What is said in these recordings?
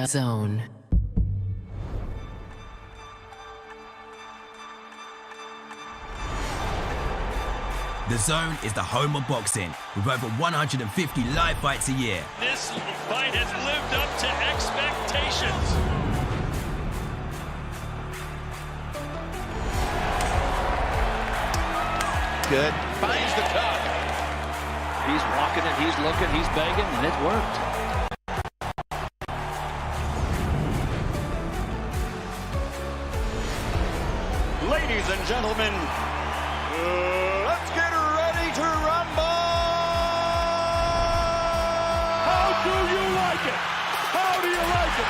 DAZN. DAZN is the home of boxing, with over 150 live fights a year. This fight has lived up to expectations. Good. Finds the cup. He's walking it, he's looking, he's begging, and it worked. Ladies and gentlemen, let's get ready to rumble! How do you like it? How do you like it?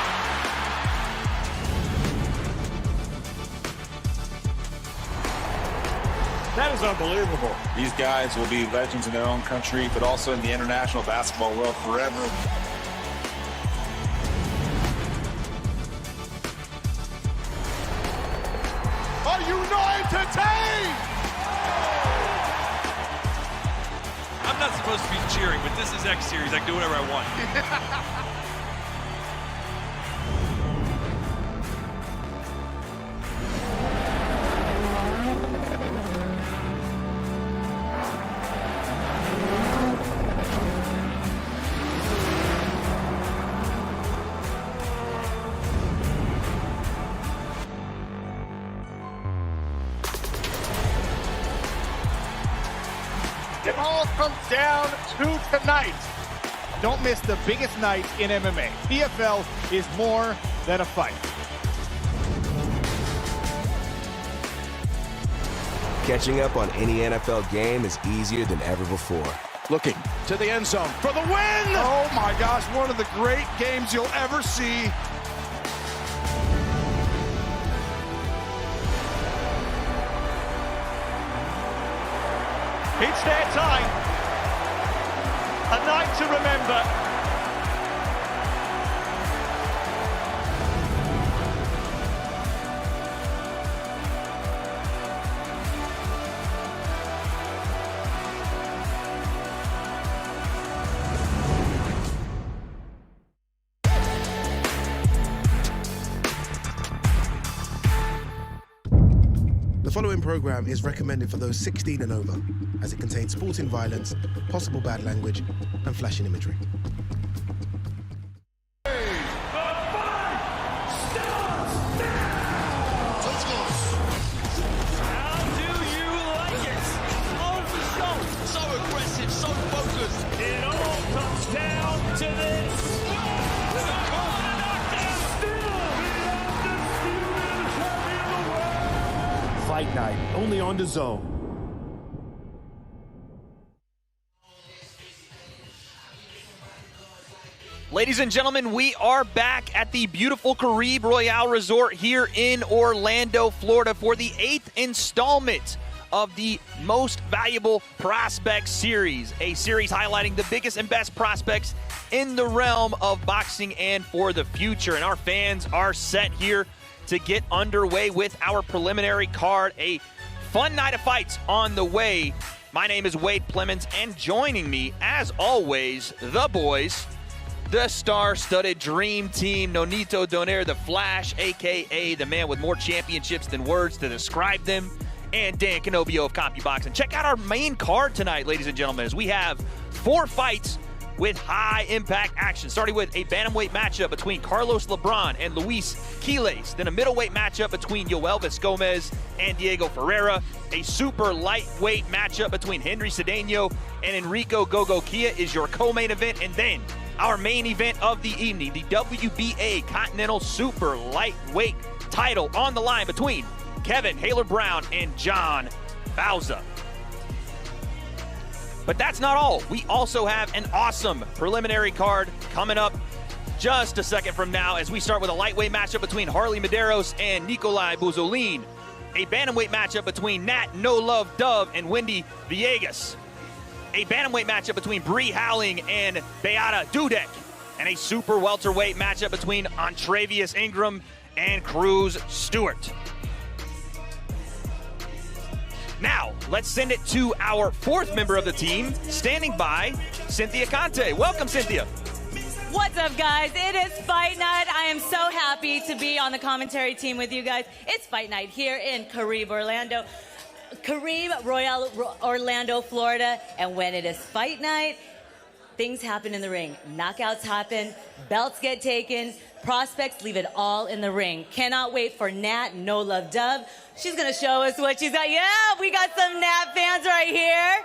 That is unbelievable. These guys will be legends in their own country, but also in the international basketball world forever. Are you not entertained? I'm not supposed to be cheering, but this is X Series. I can do whatever I want. It all comes down to tonight. Don't miss the biggest night in MMA. PFL is more than a fight. Catching up on any NFL game is easier than ever before. Looking to the end zone for the win! Oh my gosh, one of the great games you'll ever see. It's their time. A night to remember. The following program is recommended for those 16 and over, as it contains sporting violence, possible bad language, and flashing imagery. How do you like it? Oh, so aggressive, so focused. It all comes down to this. Fight Night, only on DAZN. Ladies and gentlemen, we are back at the beautiful Caribe Royale Resort here in Orlando, Florida for the 8th installment of the Most Valuable Prospects Series, a series highlighting the biggest and best prospects in the realm of boxing and for the future. And our fans are set here to get underway with our preliminary card. A fun night of fights on the way. My name is Wade Plemons, and joining me, as always, the boys, the star-studded dream team, Nonito Donaire, the Flash, a.k.a. the man with more championships than words to describe them, and Dan Canobio of CompuBoxing. Check out our main card tonight, ladies and gentlemen, as we have 4 fights with high-impact action, starting with a bantamweight matchup between Carlos Lebron and Luis Quiles, then a middleweight matchup between Yoelvis Gomez and Diego Ferreira, a super lightweight matchup between Henry Cedeno and Enrico Gogo Kia is your co-main event, and then our main event of the evening, the WBA Continental Super Lightweight title on the line between Kevin Haler-Brown and John Bauza. But that's not all. We also have an awesome preliminary card coming up just a second from now as we start with a lightweight matchup between Harley Medeiros and Nikolai Buzolin, a bantamweight matchup between Nat No Love Dove and Wendy Villegas, a bantamweight matchup between Bree Howling and Beata Dudek, and a super welterweight matchup between Antrevious Ingram and Cruz Stewart. Now, let's send it to our 4th member of the team, standing by, Cynthia Conte. Welcome, Cynthia. What's up, guys? It is Fight Night. I am so happy to be on the commentary team with you guys. It's Fight Night here in Caribe, Orlando. Caribe Royale, Orlando, Florida. And when it is Fight Night, things happen in the ring. Knockouts happen, belts get taken, prospects leave it all in the ring. Cannot wait for Nat No Love Dove. She's gonna show us what she's got. Yeah, we got some Nat fans right here.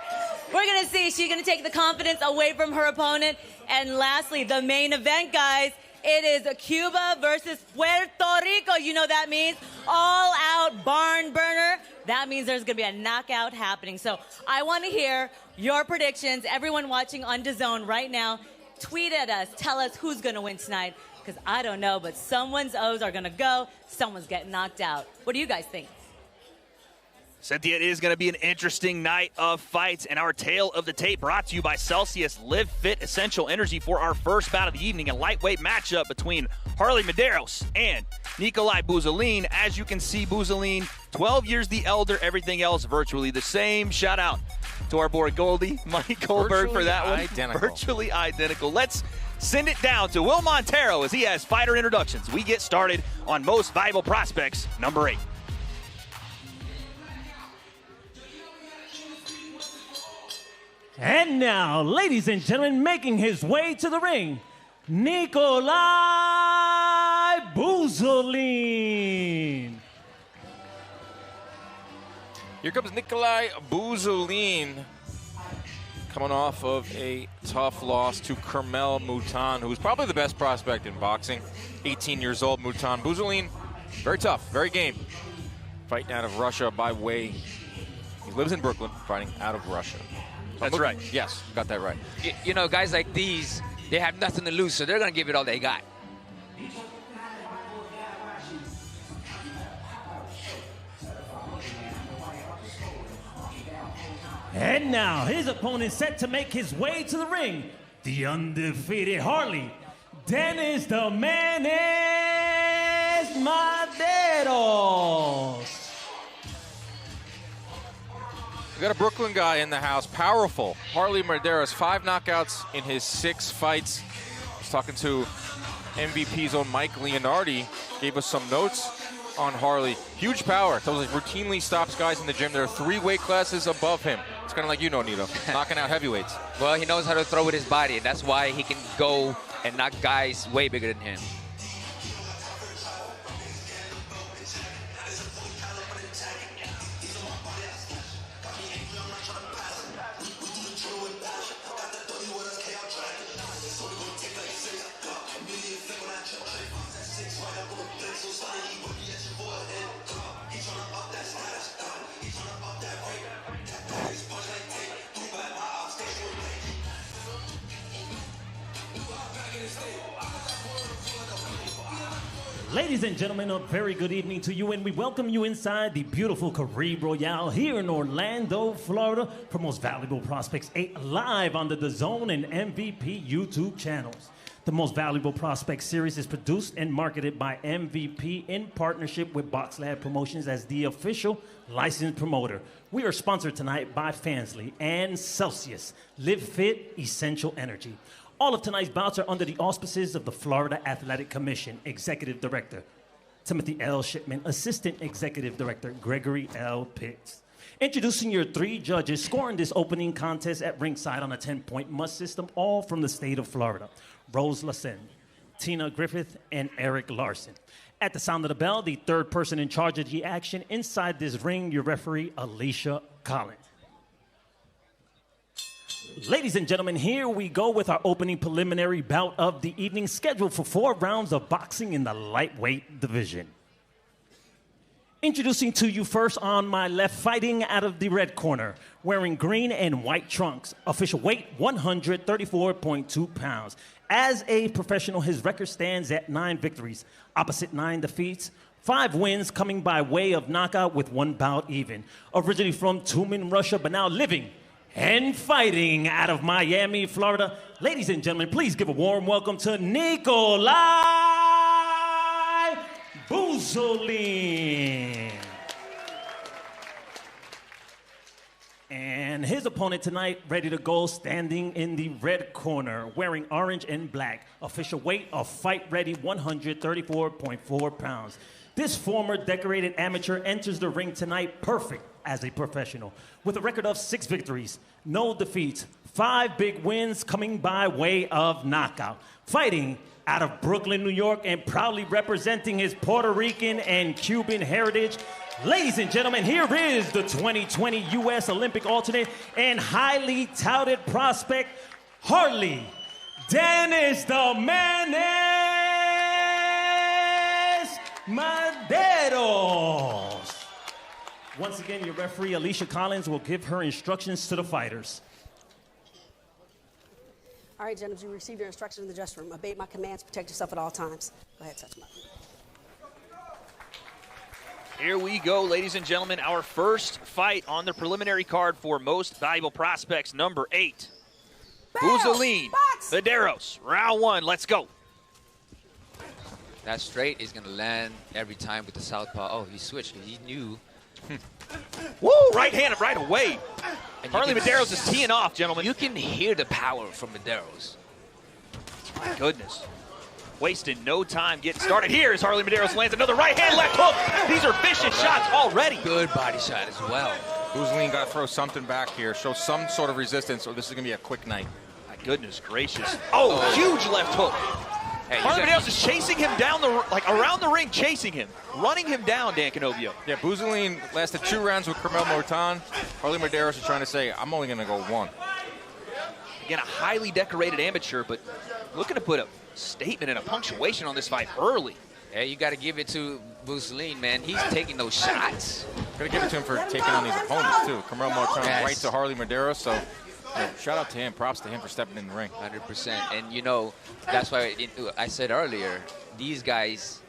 We're gonna see, she's gonna take the confidence away from her opponent. And lastly, the main event, guys, it is Cuba versus Puerto Rico. You know that means all out barn burner. That means there's gonna be a knockout happening. So I wanna hear your predictions. Everyone watching on DAZN right now, tweet at us. Tell us who's gonna win tonight. Because I don't know, but someone's O's are gonna go. Someone's getting knocked out. What do you guys think? Cynthia, it is going to be an interesting night of fights, and our tale of the tape brought to you by Celsius. Live Fit Essential Energy for our first bout of the evening, a lightweight matchup between Harley Medeiros and Nikolai Buzolin. As you can see, Buzolin, 12 years the elder, everything else virtually the same. Shout out to our boy Goldie, Mike Goldberg, for that one. Virtually identical. Let's send it down to Will Montero as he has fighter introductions. We get started on Most Valuable Prospects, number 8. And now, ladies and gentlemen, making his way to the ring, Nikolai Buzolin. Here comes Nikolai Buzolin, coming off of a tough loss to Kermel Mouton, who's probably the best prospect in boxing. 18 years old, Mouton. Buzolin, very tough, very game. Fighting out of Russia by way, he lives in Brooklyn, fighting out of Russia. That's right. Yes, got that right. You know, guys like these, they have nothing to lose, so they're going to give it all they got. And now, his opponent set to make his way to the ring, the undefeated Harley, Dennis the Menace Maderos. We got a Brooklyn guy in the house, powerful. Harley Medeiros, 5 knockouts in his 6 fights. I was talking to MVP's own Mike Leonardi, gave us some notes on Harley. Huge power. Tells us routinely stops guys in the gym. There are 3 weight classes above him. It's kind of like you know, Nito, knocking out heavyweights. Well, he knows how to throw with his body, and that's why he can go and knock guys way bigger than him. Ladies and gentlemen, a very good evening to you, and we welcome you inside the beautiful Caribe Royale here in Orlando, Florida, for Most Valuable Prospects 8 live on the DAZN and MVP YouTube channels. The Most Valuable Prospects series is produced and marketed by MVP in partnership with BoxLab Promotions as the official licensed promoter. We are sponsored tonight by Fansly and Celsius, Live Fit Essential Energy. All of tonight's bouts are under the auspices of the Florida Athletic Commission, Executive Director Timothy L. Shipman, Assistant Executive Director Gregory L. Pitts. Introducing your 3 judges scoring this opening contest at ringside on a 10-point must system, all from the state of Florida. Rose Lassen, Tina Griffith, and Eric Larson. At the sound of the bell, the 3rd person in charge of the action inside this ring, your referee, Alicia Collins. Ladies and gentlemen, here we go with our opening preliminary bout of the evening, scheduled for 4 rounds of boxing in the lightweight division. Introducing to you first on my left, fighting out of the red corner, wearing green and white trunks, official weight 134.2 pounds. As a professional, his record stands at 9 victories, opposite 9 defeats, 5 wins coming by way of knockout with 1 bout even. Originally from Tumen, Russia, but now living and fighting out of Miami, Florida. Ladies and gentlemen, please give a warm welcome to Nikolai Buzolin. And his opponent tonight, ready to go, standing in the red corner, wearing orange and black. Official weight of fight ready, 134.4 pounds. This former decorated amateur enters the ring tonight perfect as a professional, with a record of 6 victories, no defeats, 5 big wins coming by way of knockout. Fighting out of Brooklyn, New York, and proudly representing his Puerto Rican and Cuban heritage, ladies and gentlemen, here is the 2020 U.S. Olympic alternate and highly touted prospect, Harley Dennis the Menace Medeiros. Once again, your referee, Alicia Collins, will give her instructions to the fighters. All right, gentlemen, you received your instructions in the dressing room. Obey my commands, protect yourself at all times. Go ahead, touch my. Here we go, ladies and gentlemen, our first fight on the preliminary card for Most Valuable Prospects, number 8. Buzaline, Medeiros, round 1, let's go. That straight is going to land every time with the southpaw. Oh, he switched. He knew. Woo, right hand right away. And Harley Medeiros is teeing off, gentlemen. You can hear the power from Medeiros. My goodness. Wasting no time getting started. Here as Harley Medeiros lands another right hand, left hook. These are vicious shots already. Good body shot as well. Buzaline got to throw something back here, show some sort of resistance, or this is going to be a quick night. My goodness gracious. Oh, huge left hook. Hey, Harley Medeiros is chasing him down around the ring, chasing him, running him down, Dan Canovio. Yeah, Buzaline lasted 2 rounds with Carmel Morton. Harley Medeiros is trying to say, I'm only going to go 1. Again, a highly decorated amateur, but looking to put a statement and a punctuation on this fight early. Yeah, you got to give it to Buzaline, man. He's taking those shots. Got to give it to him for taking on these opponents, too. Carmel Morton right to Harley Medeiros, so shout out to him. Props to him for stepping in the ring. 100%. And, you know, that's why I said earlier, these guys,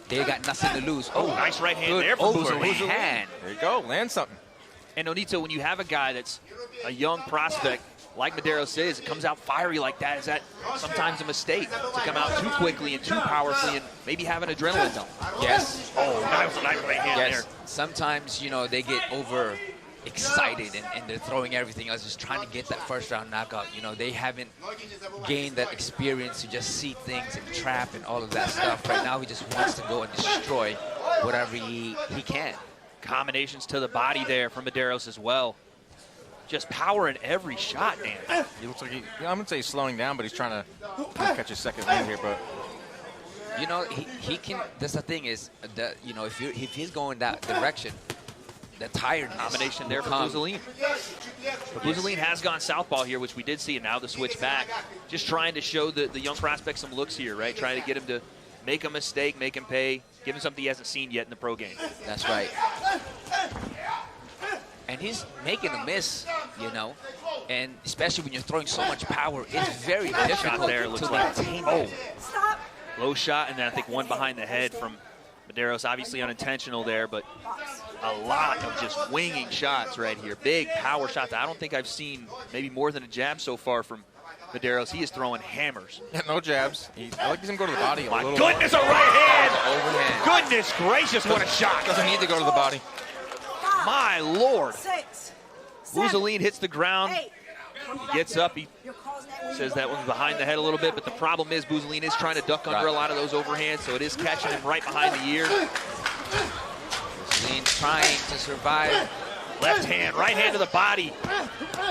they got nothing to lose. Oh, nice right hand there from Buzaline. There you go. Land something. And, Nonito, when you have a guy that's a young prospect, like Medeiros is, it comes out fiery like that. Is that sometimes a mistake to come out too quickly and too powerfully and maybe have an adrenaline dump? Yes. Oh, nice right hand there. Sometimes, you know, they get over excited and they're throwing everything else, just trying to get that first round knockout. You know, they haven't gained that experience to just see things and trap and all of that stuff. Right now, he just wants to go and destroy whatever he can. Combinations to the body there from Medeiros as well. Just power in every shot, man. He looks like I'm going to say he's slowing down, but he's trying to catch his second lead here. But you know, he can. That's the thing is, you know, if he's going that direction, the tiredness. Combination there for Buzaline. But Buzaline has gone southpaw here, which we did see, and now the switch back. Just trying to show the young prospect some looks here, right? Trying to get him to make a mistake, make him pay, give him something he hasn't seen yet in the pro game. That's right. And he's making a miss, you know, and especially when you're throwing so much power, it's very difficult there, to maintain. Oh, Stop. low shot, and then I think one behind the head from Medeiros. Obviously unintentional there, but a lot of just winging shots right here. Big power shots. I don't think I've seen maybe more than a jab so far from Medeiros. He is throwing hammers. Yeah, no jabs. I like to see him go to the body a little. My goodness, a right hand! Overhand. Goodness gracious, what a shot. Doesn't need to go to the body. My Lord. 6. Buzaline hits the ground. He gets up. He says that one's behind the head a little bit, but the problem is Buzaline is trying to duck under a lot of those overhands, so it is catching him right behind the ear. Buzaline trying to survive. Left hand, right hand to the body.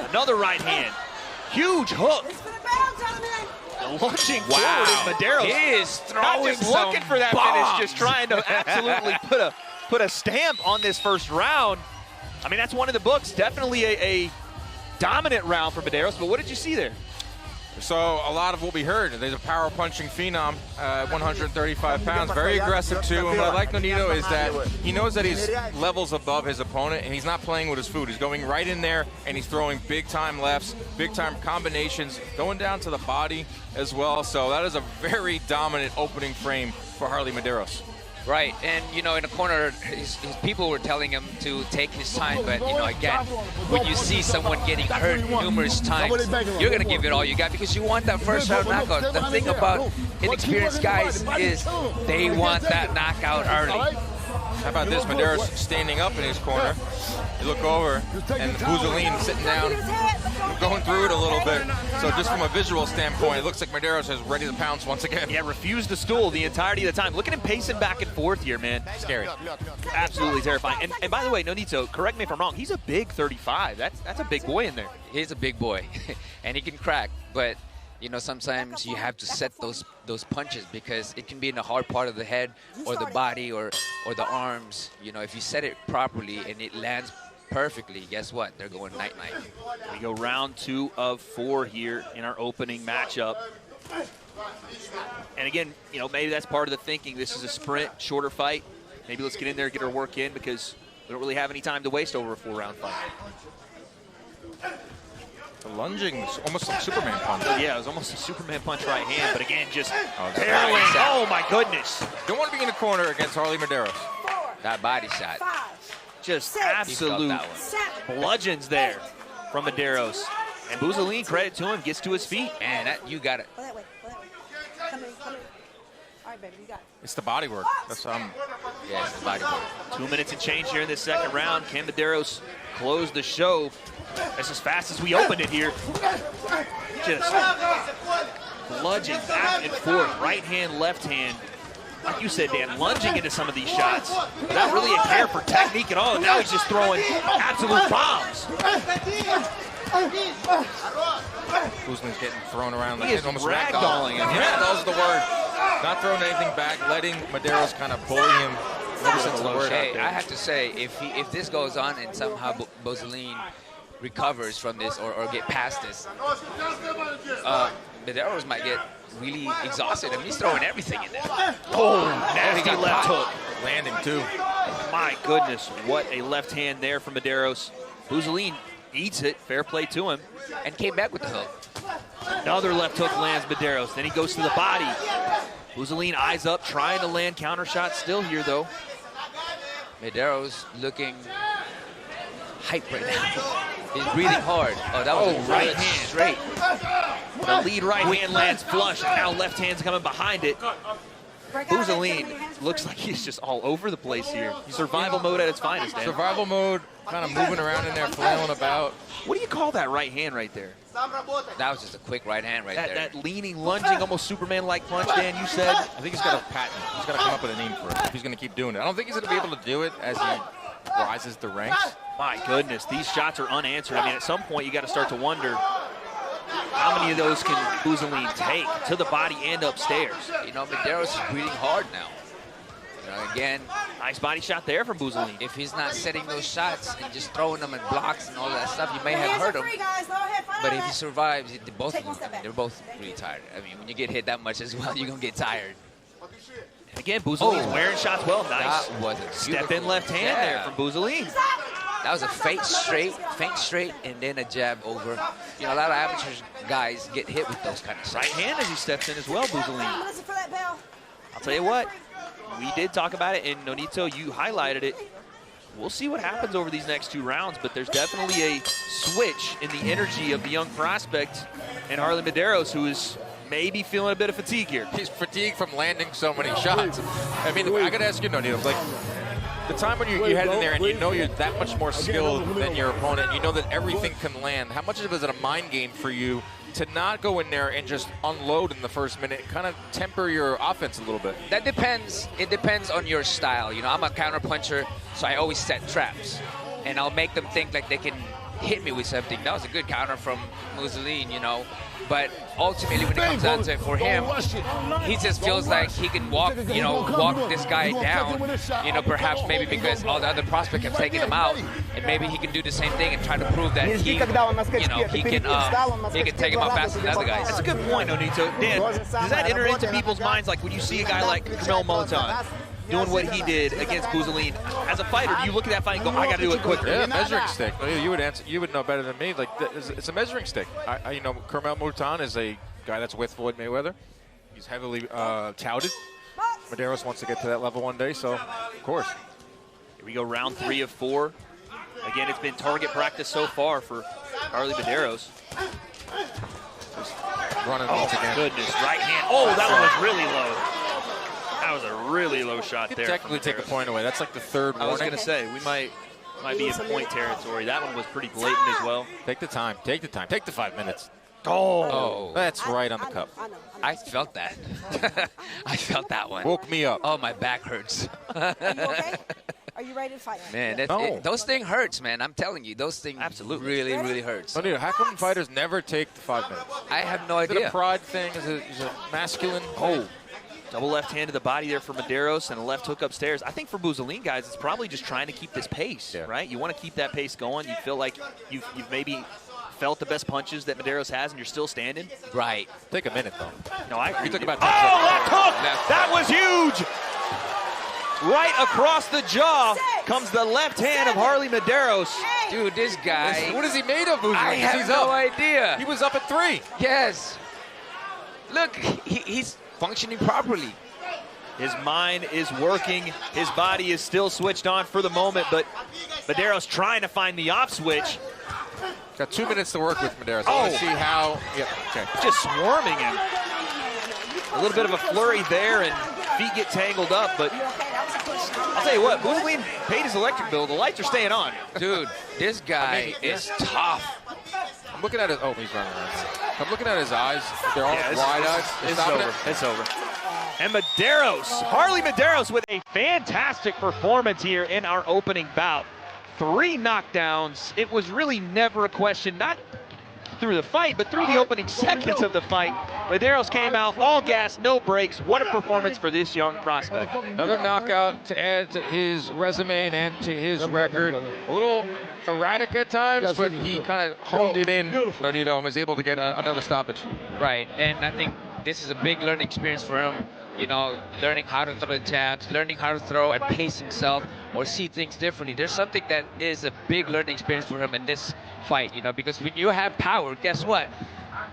Another right hand. Huge hook. Launching forward is Medeiros. He is throwing not just looking for that bombs. finish, just trying to absolutely put a stamp on this first round. I mean, that's one of the books. Definitely a dominant round for Medeiros, but what did you see there? So a lot of what we heard. There's a power punching phenom, 135 pounds, very aggressive too. And what I like Nonito is that he knows that he's levels above his opponent, and he's not playing with his food. He's going right in there, and he's throwing big time lefts, big time combinations, going down to the body as well. So that is a very dominant opening frame for Harley Medeiros. Right, and you know, in the corner, his people were telling him to take his time, but you know, again, when you see someone getting hurt numerous times, you're gonna give it all you got because you want that first round knockout. The thing about inexperienced guys is they want that knockout early. How about this? Medeiros standing up in his corner. You look over, and Buzolin sitting down, going through it a little bit. So just from a visual standpoint, it looks like Medeiros is ready to pounce once again. Yeah, refused to stool the entirety of the time. Look at him pacing back and forth here, man. Scary. Absolutely terrifying. And by the way, Nonito, correct me if I'm wrong, he's a big 35. That's a big boy in there. He's a big boy, and he can crack, but you know, sometimes you have to set those punches because it can be in the hard part of the head or the body or the arms. You know, if you set it properly and it lands perfectly, guess what? They're going night-night. We go round 2 of 4 here in our opening matchup. And again, you know, maybe that's part of the thinking. This is a sprint, shorter fight. Maybe let's get in there, get our work in, because we don't really have any time to waste over a 4-round fight. The lunging was almost like Superman punch. Yeah, it was almost a Superman punch right hand, but again, just barely. Oh my goodness. Don't want to be in the corner against Harley Medeiros. That body shot. Just absolute bludgeons there from Medeiros. And Buzolin, credit to him, gets to his feet. Man, you got it. Go that way. Come in. All right, baby, you got it. It's the body work. That's yeah, it's the body work. 2 minutes and change here in this second round. Can Medeiros close the show? That's as fast as we opened it here. Just bludgeon back and forth, right hand, left hand. Like you said, Dan, lunging into some of these shots without really a care for technique at all. Now he's just throwing absolute bombs. Buzolin's getting thrown around. He is almost ragdolling him. Yeah, that was the word. Not throwing anything back, letting Medeiros kind of bully him. Hey, I have to say, if this goes on and somehow Buzolin recovers from this or get past this, Medeiros might get really exhausted. I mean, he's throwing everything in there. Oh, nasty left hook. Landing, too. My goodness, what a left hand there from Medeiros. Buzolin eats it, fair play to him. And came back with the hook. Another left hook lands Medeiros. Then he goes to the body. Buzolin eyes up, trying to land counter shots still here, though. Medeiros looking hype right now. He's breathing hard. Oh, that was a right hand. Straight. The lead right hand lands flush, and now left hand's coming behind it. Buzolin looks like he's just all over the place here. Survival mode at its finest, Dan. Survival mode, kind of moving around in there, flailing about. What do you call that right hand right there? That was just a quick right hand right there. That leaning, lunging, almost Superman-like punch, Dan, you said? I think he's got a patent. He's got to come up with a name for it if he's going to keep doing it. I don't think he's going to be able to do it as he rises the ranks. My goodness, these shots are unanswered. I mean, at some point, you got to start to wonder how many of those can Buzolin take to the body and upstairs. You know, Medeiros is breathing hard now. You know, again, nice body shot there from Buzolin. If he's not setting those shots and just throwing them in blocks and all that stuff, you may have hurt him. But if he survives, both of them, they're both really tired. I mean, when you get hit that much as well, you're going to get tired. Again, Buzolin's wearing shots well. Nice. That was a step in left hand there from Buzolin. That was a feint straight, and then a jab over. You know, a lot of amateur guys get hit with those kind of shots. Right hand as he steps in as well, Buzolin. I'll tell you what, we did talk about it, and Nonito, you highlighted it. We'll see what happens over these next 2 rounds, but there's definitely a switch in the energy of the young prospect and Harley Medeiros, who is maybe feeling a bit of fatigue here. He's fatigued from landing so many shots. I mean, I got to ask you, Nonito, like, the time when you head in there and you know you're that much more skilled than your opponent, you know that everything can land, how much of it is it a mind game for you to not go in there and just unload in the first minute, kind of temper your offense a little bit? That depends. It depends on your style. You know, I'm a counter puncher, so I always set traps. And I'll make them think like they can hit me with something. That was a good counter from Buzolin, you know. But ultimately, when it comes down to it for him, he just feels like he can walk this guy down, you know, perhaps maybe because all the other prospects have taken him out, and maybe he can do the same thing and try to prove that he can take him out faster than other guys. That's a good point, Nonito. Dan, does that enter into people's minds, like when you see a guy like Carmel Moton doing what he did against Buzolin? As a fighter, do you look at that fight and go, I got to do it quicker? Yeah, measuring stick. You would answer. You would know better than me. Like, it's a measuring stick. You know, Carmel Moton is a guy that's with Floyd Mayweather. He's heavily touted. Medeiros wants to get to that level one day, so of course. Here we go, round 3 of 4. Again, it's been target practice so far for Harley Medeiros. Running oh my goodness, right hand. Oh, that one was really low. That was a really low shot there. Technically take a point away. That's like the third warning. I was going to say, we might Might be in point territory. That one was pretty blatant as well. Take the time. Take the time. Take the 5 minutes. Oh. That's right on the cup. I felt that. I felt that one. Woke me up. Oh, my back hurts. Are you okay? Are you ready to fight? Man, those things hurts, man. I'm telling you, those things really, really hurts. Dude, how come fighters never take the 5 minutes? I have no Is it idea. a pride thing? Is it masculine? Oh, double left hand to the body there for Medeiros and a left hook upstairs. I think for Bouzaline, guys, it's probably just trying to keep this pace, right? You want to keep that pace going. You feel like you've maybe felt the best punches that Medeiros has, and you're still standing. Right. Take a minute, though. No, I agree. You took about left hook! That was huge! Right across the jaw comes the left hand of Harley Medeiros. Dude, this guy. What is he made of, Bouzaline? I have no idea. He was up at 3. Yes. Look, he's functioning properly. His mind is working. His body is still switched on for the moment, but Medeiros trying to find the off switch. Got 2 minutes to work with Medeiros. I want to see how. Yeah, okay. Just swarming him. A little bit of a flurry there, and feet get tangled up, but I'll tell you what, Bouzaline paid his electric bill. The lights are staying on. Dude, this guy is tough. I'm looking at his. Oh, he's running around. I'm looking at his eyes. They're all wide eyes. It's over. It's over. And Medeiros, Harley Medeiros with a fantastic performance here in our opening bout. 3 knockdowns. It was really never a question, not through the fight, but through the opening seconds of the fight. Medeiros came out all gas, no breaks. What a performance for this young prospect. Another knockout to add to his resume and to his record. A little erratic at times, but he kind of honed it in. But, was able to get another stoppage. Right, and I think this is a big learning experience for him. Learning how to throw the jabs, learning how to throw and pace himself or see things differently. There's something that is a big learning experience for him in this fight, because when you have power, guess what?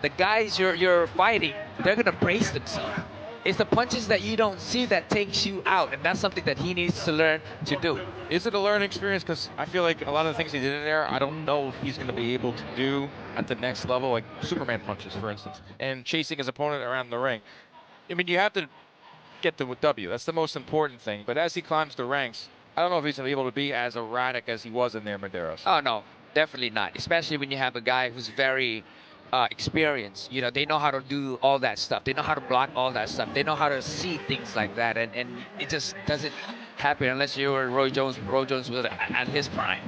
The guys you're fighting, they're going to brace themselves. It's the punches that you don't see that takes you out, and that's something that he needs to learn to do. Is it a learning experience? Because I feel like a lot of the things he did in there, I don't know if he's going to be able to do at the next level, like Superman punches, for instance, and chasing his opponent around the ring. I mean, you have to get the W. That's the most important thing. But as he climbs the ranks, I don't know if he's going to be able to be as erratic as he was in there, Medeiros. Oh, no, definitely not. Especially when you have a guy who's very experienced. They know how to do all that stuff. They know how to block all that stuff. They know how to see things like that. And it just doesn't happen unless you're Roy Jones was at his prime.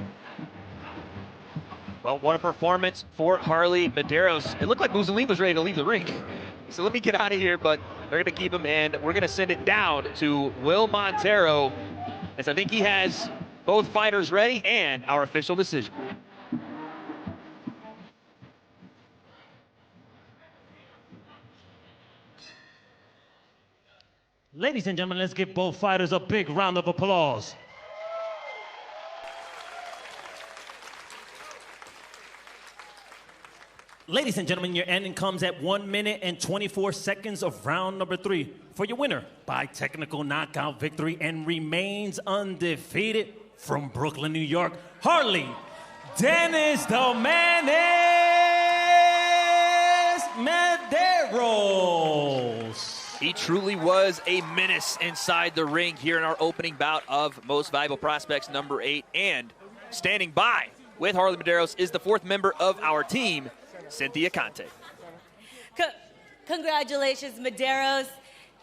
Well, what a performance for Harley Medeiros. It looked like Bouzaline was ready to leave the ring. So let me get out of here, but they're going to keep him in. We're going to send it down to Will Montero, as I think he has both fighters ready and our official decision. Ladies and gentlemen, let's give both fighters a big round of applause. Ladies and gentlemen, your ending comes at 1 minute and 24 seconds of round number 3 for your winner by technical knockout victory and remains undefeated from Brooklyn, New York, Harley Dennis the Menace Medeiros. He truly was a menace inside the ring here in our opening bout of Most Valuable Prospects number 8. And standing by with Harley Medeiros is the 4th member of our team, Cynthia Conte. Congratulations, Medeiros.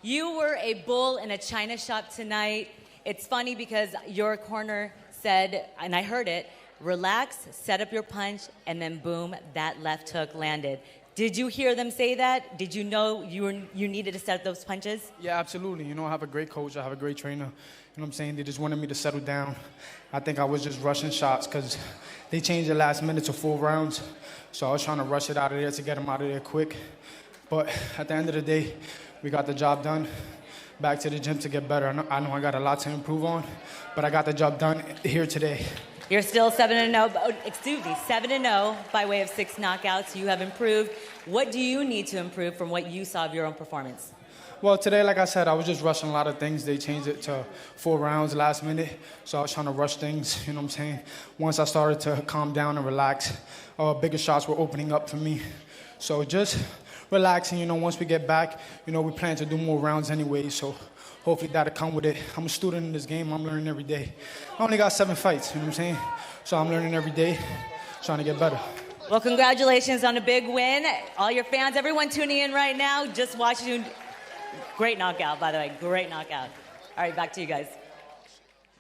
You were a bull in a china shop tonight. It's funny because your corner said, and I heard it, relax, set up your punch, and then boom, that left hook landed. Did you hear them say that? Did you know you needed to set up those punches? Yeah, absolutely. I have a great coach. I have a great trainer. You know what I'm saying? They just wanted me to settle down. I think I was just rushing shots because they changed the last minute to 4 rounds. So I was trying to rush it out of there to get them out of there quick. But at the end of the day, we got the job done. Back to the gym to get better. I know I got a lot to improve on, but I got the job done here today. You're still 7-0, excuse me, 7-0 by way of 6 knockouts. You have improved. What do you need to improve from what you saw of your own performance? Well, today, like I said, I was just rushing a lot of things. They changed it to 4 rounds last minute, so I was trying to rush things, you know what I'm saying? Once I started to calm down and relax, bigger shots were opening up for me. So just relaxing, once we get back, we plan to do more rounds anyway, so hopefully that'll come with it. I'm a student in this game. I'm learning every day. I only got 7 fights, you know what I'm saying? So I'm learning every day, trying to get better. Well, congratulations on a big win. All your fans, everyone tuning in right now, just watching you. Great knockout, by the way. Great knockout. All right, back to you guys.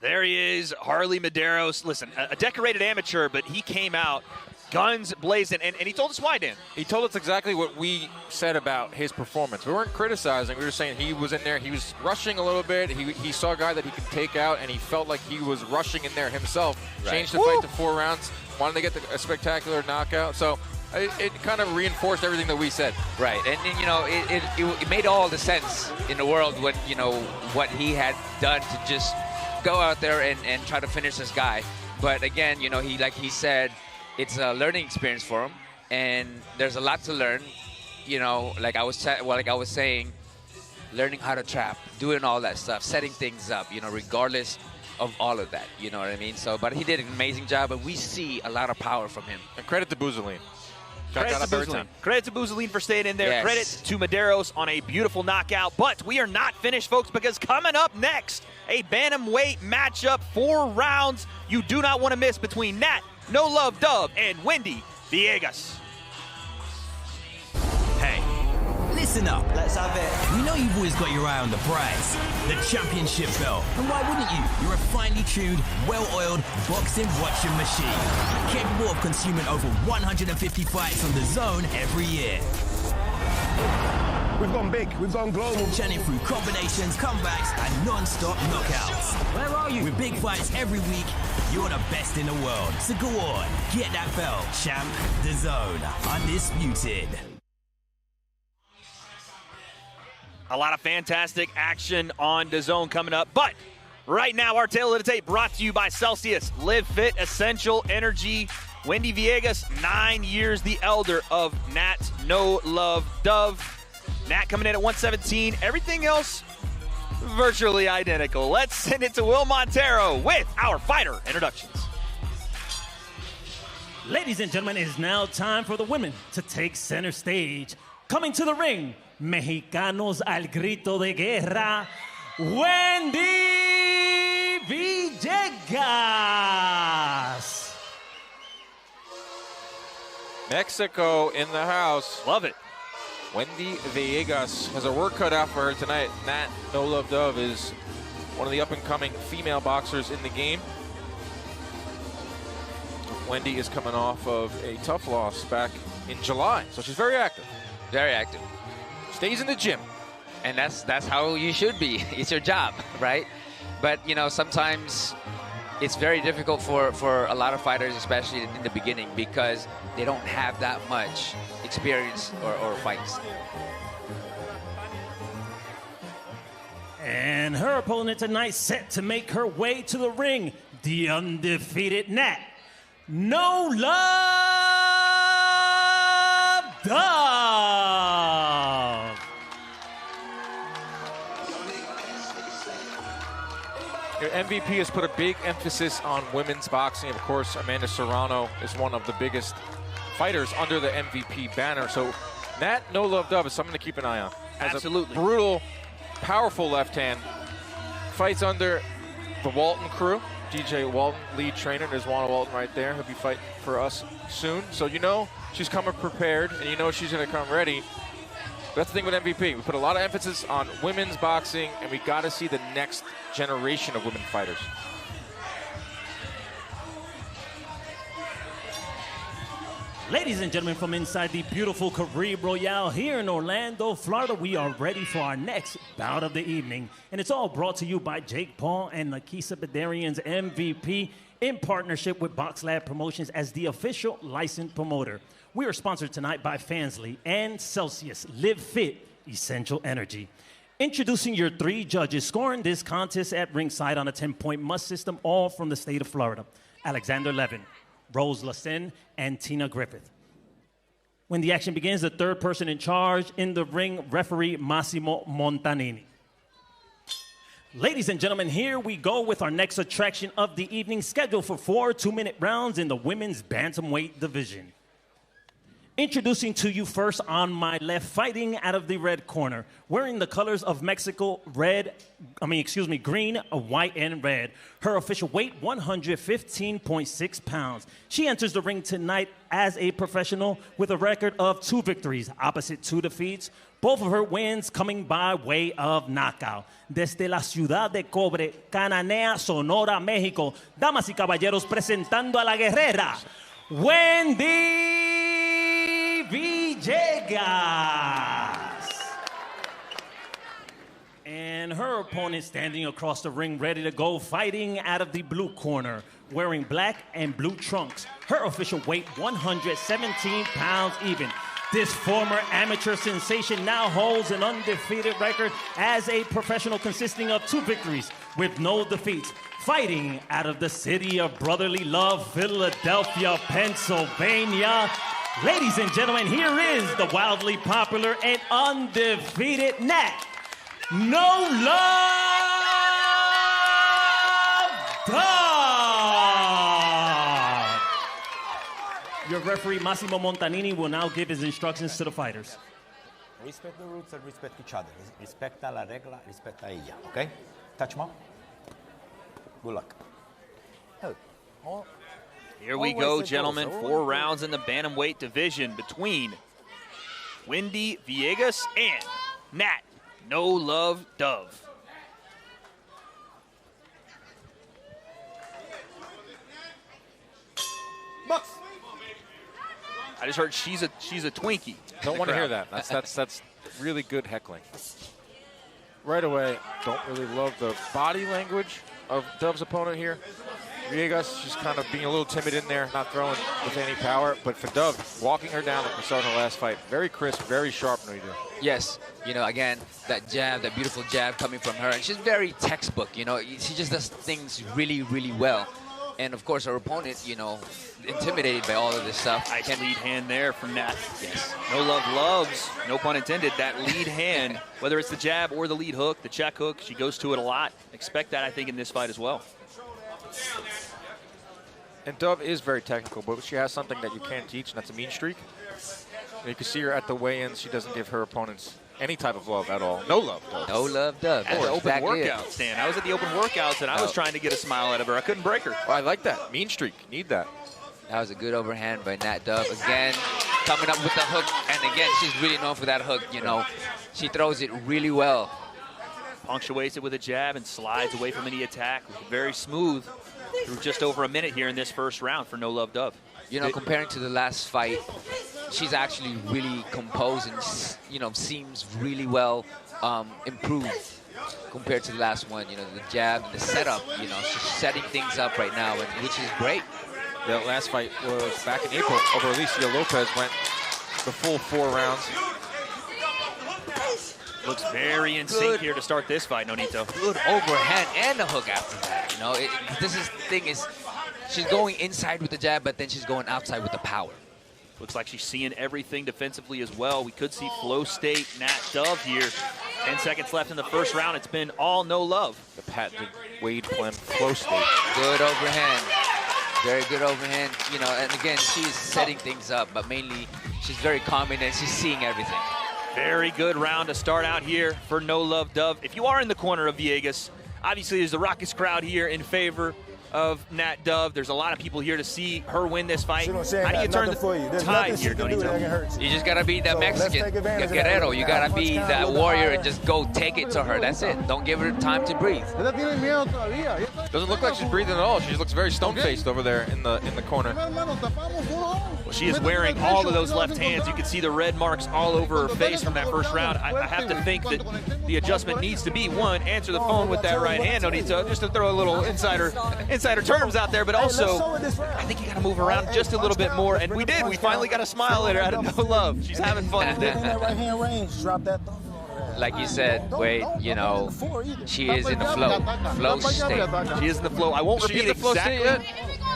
There he is, Harley Medeiros. Listen, a decorated amateur, but he came out guns blazing, and he told us why, Dan. He told us exactly what we said about his performance. We weren't criticizing. We were saying he was in there. He was rushing a little bit. He saw a guy that he could take out, and he felt like he was rushing in there himself. Right. Changed the fight to 4 rounds. Wanted to get a spectacular knockout. So it kind of reinforced everything that we said. Right, and you know, it made all the sense in the world when, you know, what he had done to just go out there and try to finish this guy. But again, you know, like he said, it's a learning experience for him, and there's a lot to learn. You know, like I was saying, learning how to trap, doing all that stuff, setting things up, you know, regardless of all of that. You know what I mean? So, but he did an amazing job, and we see a lot of power from him. And credit to Bouzaline. Credit to Bouzaline for staying in there. Yes. Credit to Medeiros on a beautiful knockout. But we are not finished, folks, because coming up next, a bantamweight matchup, 4 rounds you do not want to miss between Nat No Love Dove and Wendy Villegas. Hey, listen up. Let's have it. We know you've always got your eye on the prize, the championship belt. And why wouldn't you? You're a finely tuned, well-oiled boxing watching machine, capable of consuming over 150 fights on DAZN every year. We've gone big, we've gone global. Churning through combinations, comebacks, and non-stop knockouts. Where are you? With big fights every week, you're the best in the world. So go on, get that belt. Champ DAZN, undisputed. A lot of fantastic action on DAZN coming up. But right now, our tale of the tape brought to you by Celsius. Live Fit Essential Energy. Wendy Villegas, 9 years the elder of Nat No Love Dove. Nat coming in at 117. Everything else virtually identical. Let's send it to Will Montero with our fighter introductions. Ladies and gentlemen, it is now time for the women to take center stage. Coming to the ring, Mexicanos al grito de guerra, Wendy Villegas. Mexico in the house. Love it. Wendy Villegas has a work cut out for her tonight. Nat No Love Dove is one of the up-and-coming female boxers in the game. Wendy is coming off of a tough loss back in July, so she's very active. Very active. Stays in the gym. And that's how you should be. It's your job, right? But, you know, sometimes it's very difficult for a lot of fighters, especially in the beginning, because they don't have that much experience or fights. And her opponent tonight set to make her way to the ring, the undefeated Nat No Love Dove. Your MVP has put a big emphasis on women's boxing. Of course, Amanda Serrano is one of the biggest fighters under the MVP banner. So Nat No Love Dove is something to keep an eye on. Has Absolutely. a brutal, powerful left hand. Fights under the Walton crew. DJ Walton, lead trainer. There's Juana Walton right there. He'll be fighting for us soon. So you know she's coming prepared, and you know she's going to come ready. But that's the thing with MVP. We put a lot of emphasis on women's boxing, and we got to see the next generation of women fighters. Ladies and gentlemen, from inside the beautiful Caribe Royale here in Orlando, Florida, we are ready for our next bout of the evening. And it's all brought to you by Jake Paul and Nakisa Badarian's MVP in partnership with Box Lab Promotions as the official licensed promoter. We are sponsored tonight by Fansly and Celsius Live Fit Essential Energy. Introducing your 3 judges scoring this contest at ringside on a 10-point must system, all from the state of Florida. Alexander Levin, Rose Lassen, and Tina Griffith. When the action begins, the third person in charge in the ring, referee Massimo Montanini. Ladies and gentlemen, here we go with our next attraction of the evening, scheduled for 4 2-minute rounds in the women's bantamweight division. Introducing to you first on my left, fighting out of the red corner, wearing the colors of Mexico, green, white, and red. Her official weight, 115.6 pounds. She enters the ring tonight as a professional with a record of 2 victories, opposite 2 defeats. Both of her wins coming by way of knockout. Desde la ciudad de Cobre, Cananea, Sonora, México, damas y caballeros, presentando a la guerrera, Wendy Villegas. And her opponent standing across the ring, ready to go, fighting out of the blue corner, wearing black and blue trunks. Her official weight, 117 pounds even. This former amateur sensation now holds an undefeated record as a professional, consisting of 2 victories with no defeats. Fighting out of the city of brotherly love, Philadelphia, Pennsylvania. Ladies and gentlemen, here is the wildly popular and undefeated Nat No Love Dove. Your referee, Massimo Montanini, will now give his instructions to the fighters. Respect the rules and respect each other. Respecta la regla, respecta ella. Okay? Touch mom. Good luck. Oh. Here we go, gentlemen. 4 rounds in the bantamweight division between Wendy Villegas and Nat No Love Dove. Bucks. I just heard she's a Twinkie. Don't want to hear that. That's really good heckling. Right away, don't really love the body language of Dove's opponent here. Villegas just kind of being a little timid in there, not throwing with any power. But for Dove, walking her down like we saw in her last fight, very crisp, very sharp. Yes, you know, again, that jab, that beautiful jab coming from her. And she's very textbook, you know. She just does things really, really well. And, of course, her opponent, you know, intimidated by all of this stuff. Nice lead hand there from Nat. Yes. No Love loves, no pun intended, that lead hand, whether it's the jab or the lead hook, the check hook. She goes to it a lot. Expect that, I think, in this fight as well. And Dove is very technical, but she has something that you can't teach, and that's a mean streak. And you can see her at the weigh-ins. She doesn't give her opponents any type of love at all. No love, Dove. No love, Dove. At the open workouts, Dan. I was at the open workouts, and I was trying to get a smile out of her. I couldn't break her. Oh, I like that. Mean streak. Need that. That was a good overhand by Nat Dove. Again, coming up with the hook. And again, she's really known for that hook, you know. She throws it really well. Punctuates it with a jab and slides away from any attack. Very smooth through just over a minute here in this first round for No Love Dove. You know, comparing to the last fight, she's actually really composed and, you know, seems really well improved compared to the last one. You know, the jab, the setup, you know, she's setting things up right now, which is great. The last fight was back in April over Alicia Lopez, went the full 4 rounds. Looks very in sync here to start this fight, Nonito. Good overhand and a hook after that. You know, she's going inside with the jab, but then she's going outside with the power. Looks like she's seeing everything defensively as well. We could see flow state Nat Dove here. 10 seconds left in the first round. It's been all No Love. The patented Wade Clem flow state. Good overhand. Very good overhand. You know, and again, she's setting things up, but mainly she's very confident. She's seeing everything. Very good round to start out here for No Love Dove. If you are in the corner of Villegas, obviously there's the raucous crowd here in favor of Nat Dove. There's a lot of people here to see her win this fight. How do you turn the tide here, Donito? You just got to be the Mexican, the Guerrero. You got to be that warrior and just go take it to her. That's it. Don't give her time to breathe. Doesn't look like she's breathing at all. She looks very stone-faced over there in the corner. Well, she is wearing all of those left hands. You can see the red marks all over her face from that first round. I have to think that the adjustment needs to be, one, answer the phone with that right hand, Donito, just to throw a little insider terms out there, but also I think you got to move around just a little bit more, and we did. We finally got a smile at her out of No Love. She's having fun with it. Like you said, Wade, you know, she is in the flow state. She is in the flow. I won't repeat the flow exactly. State yet?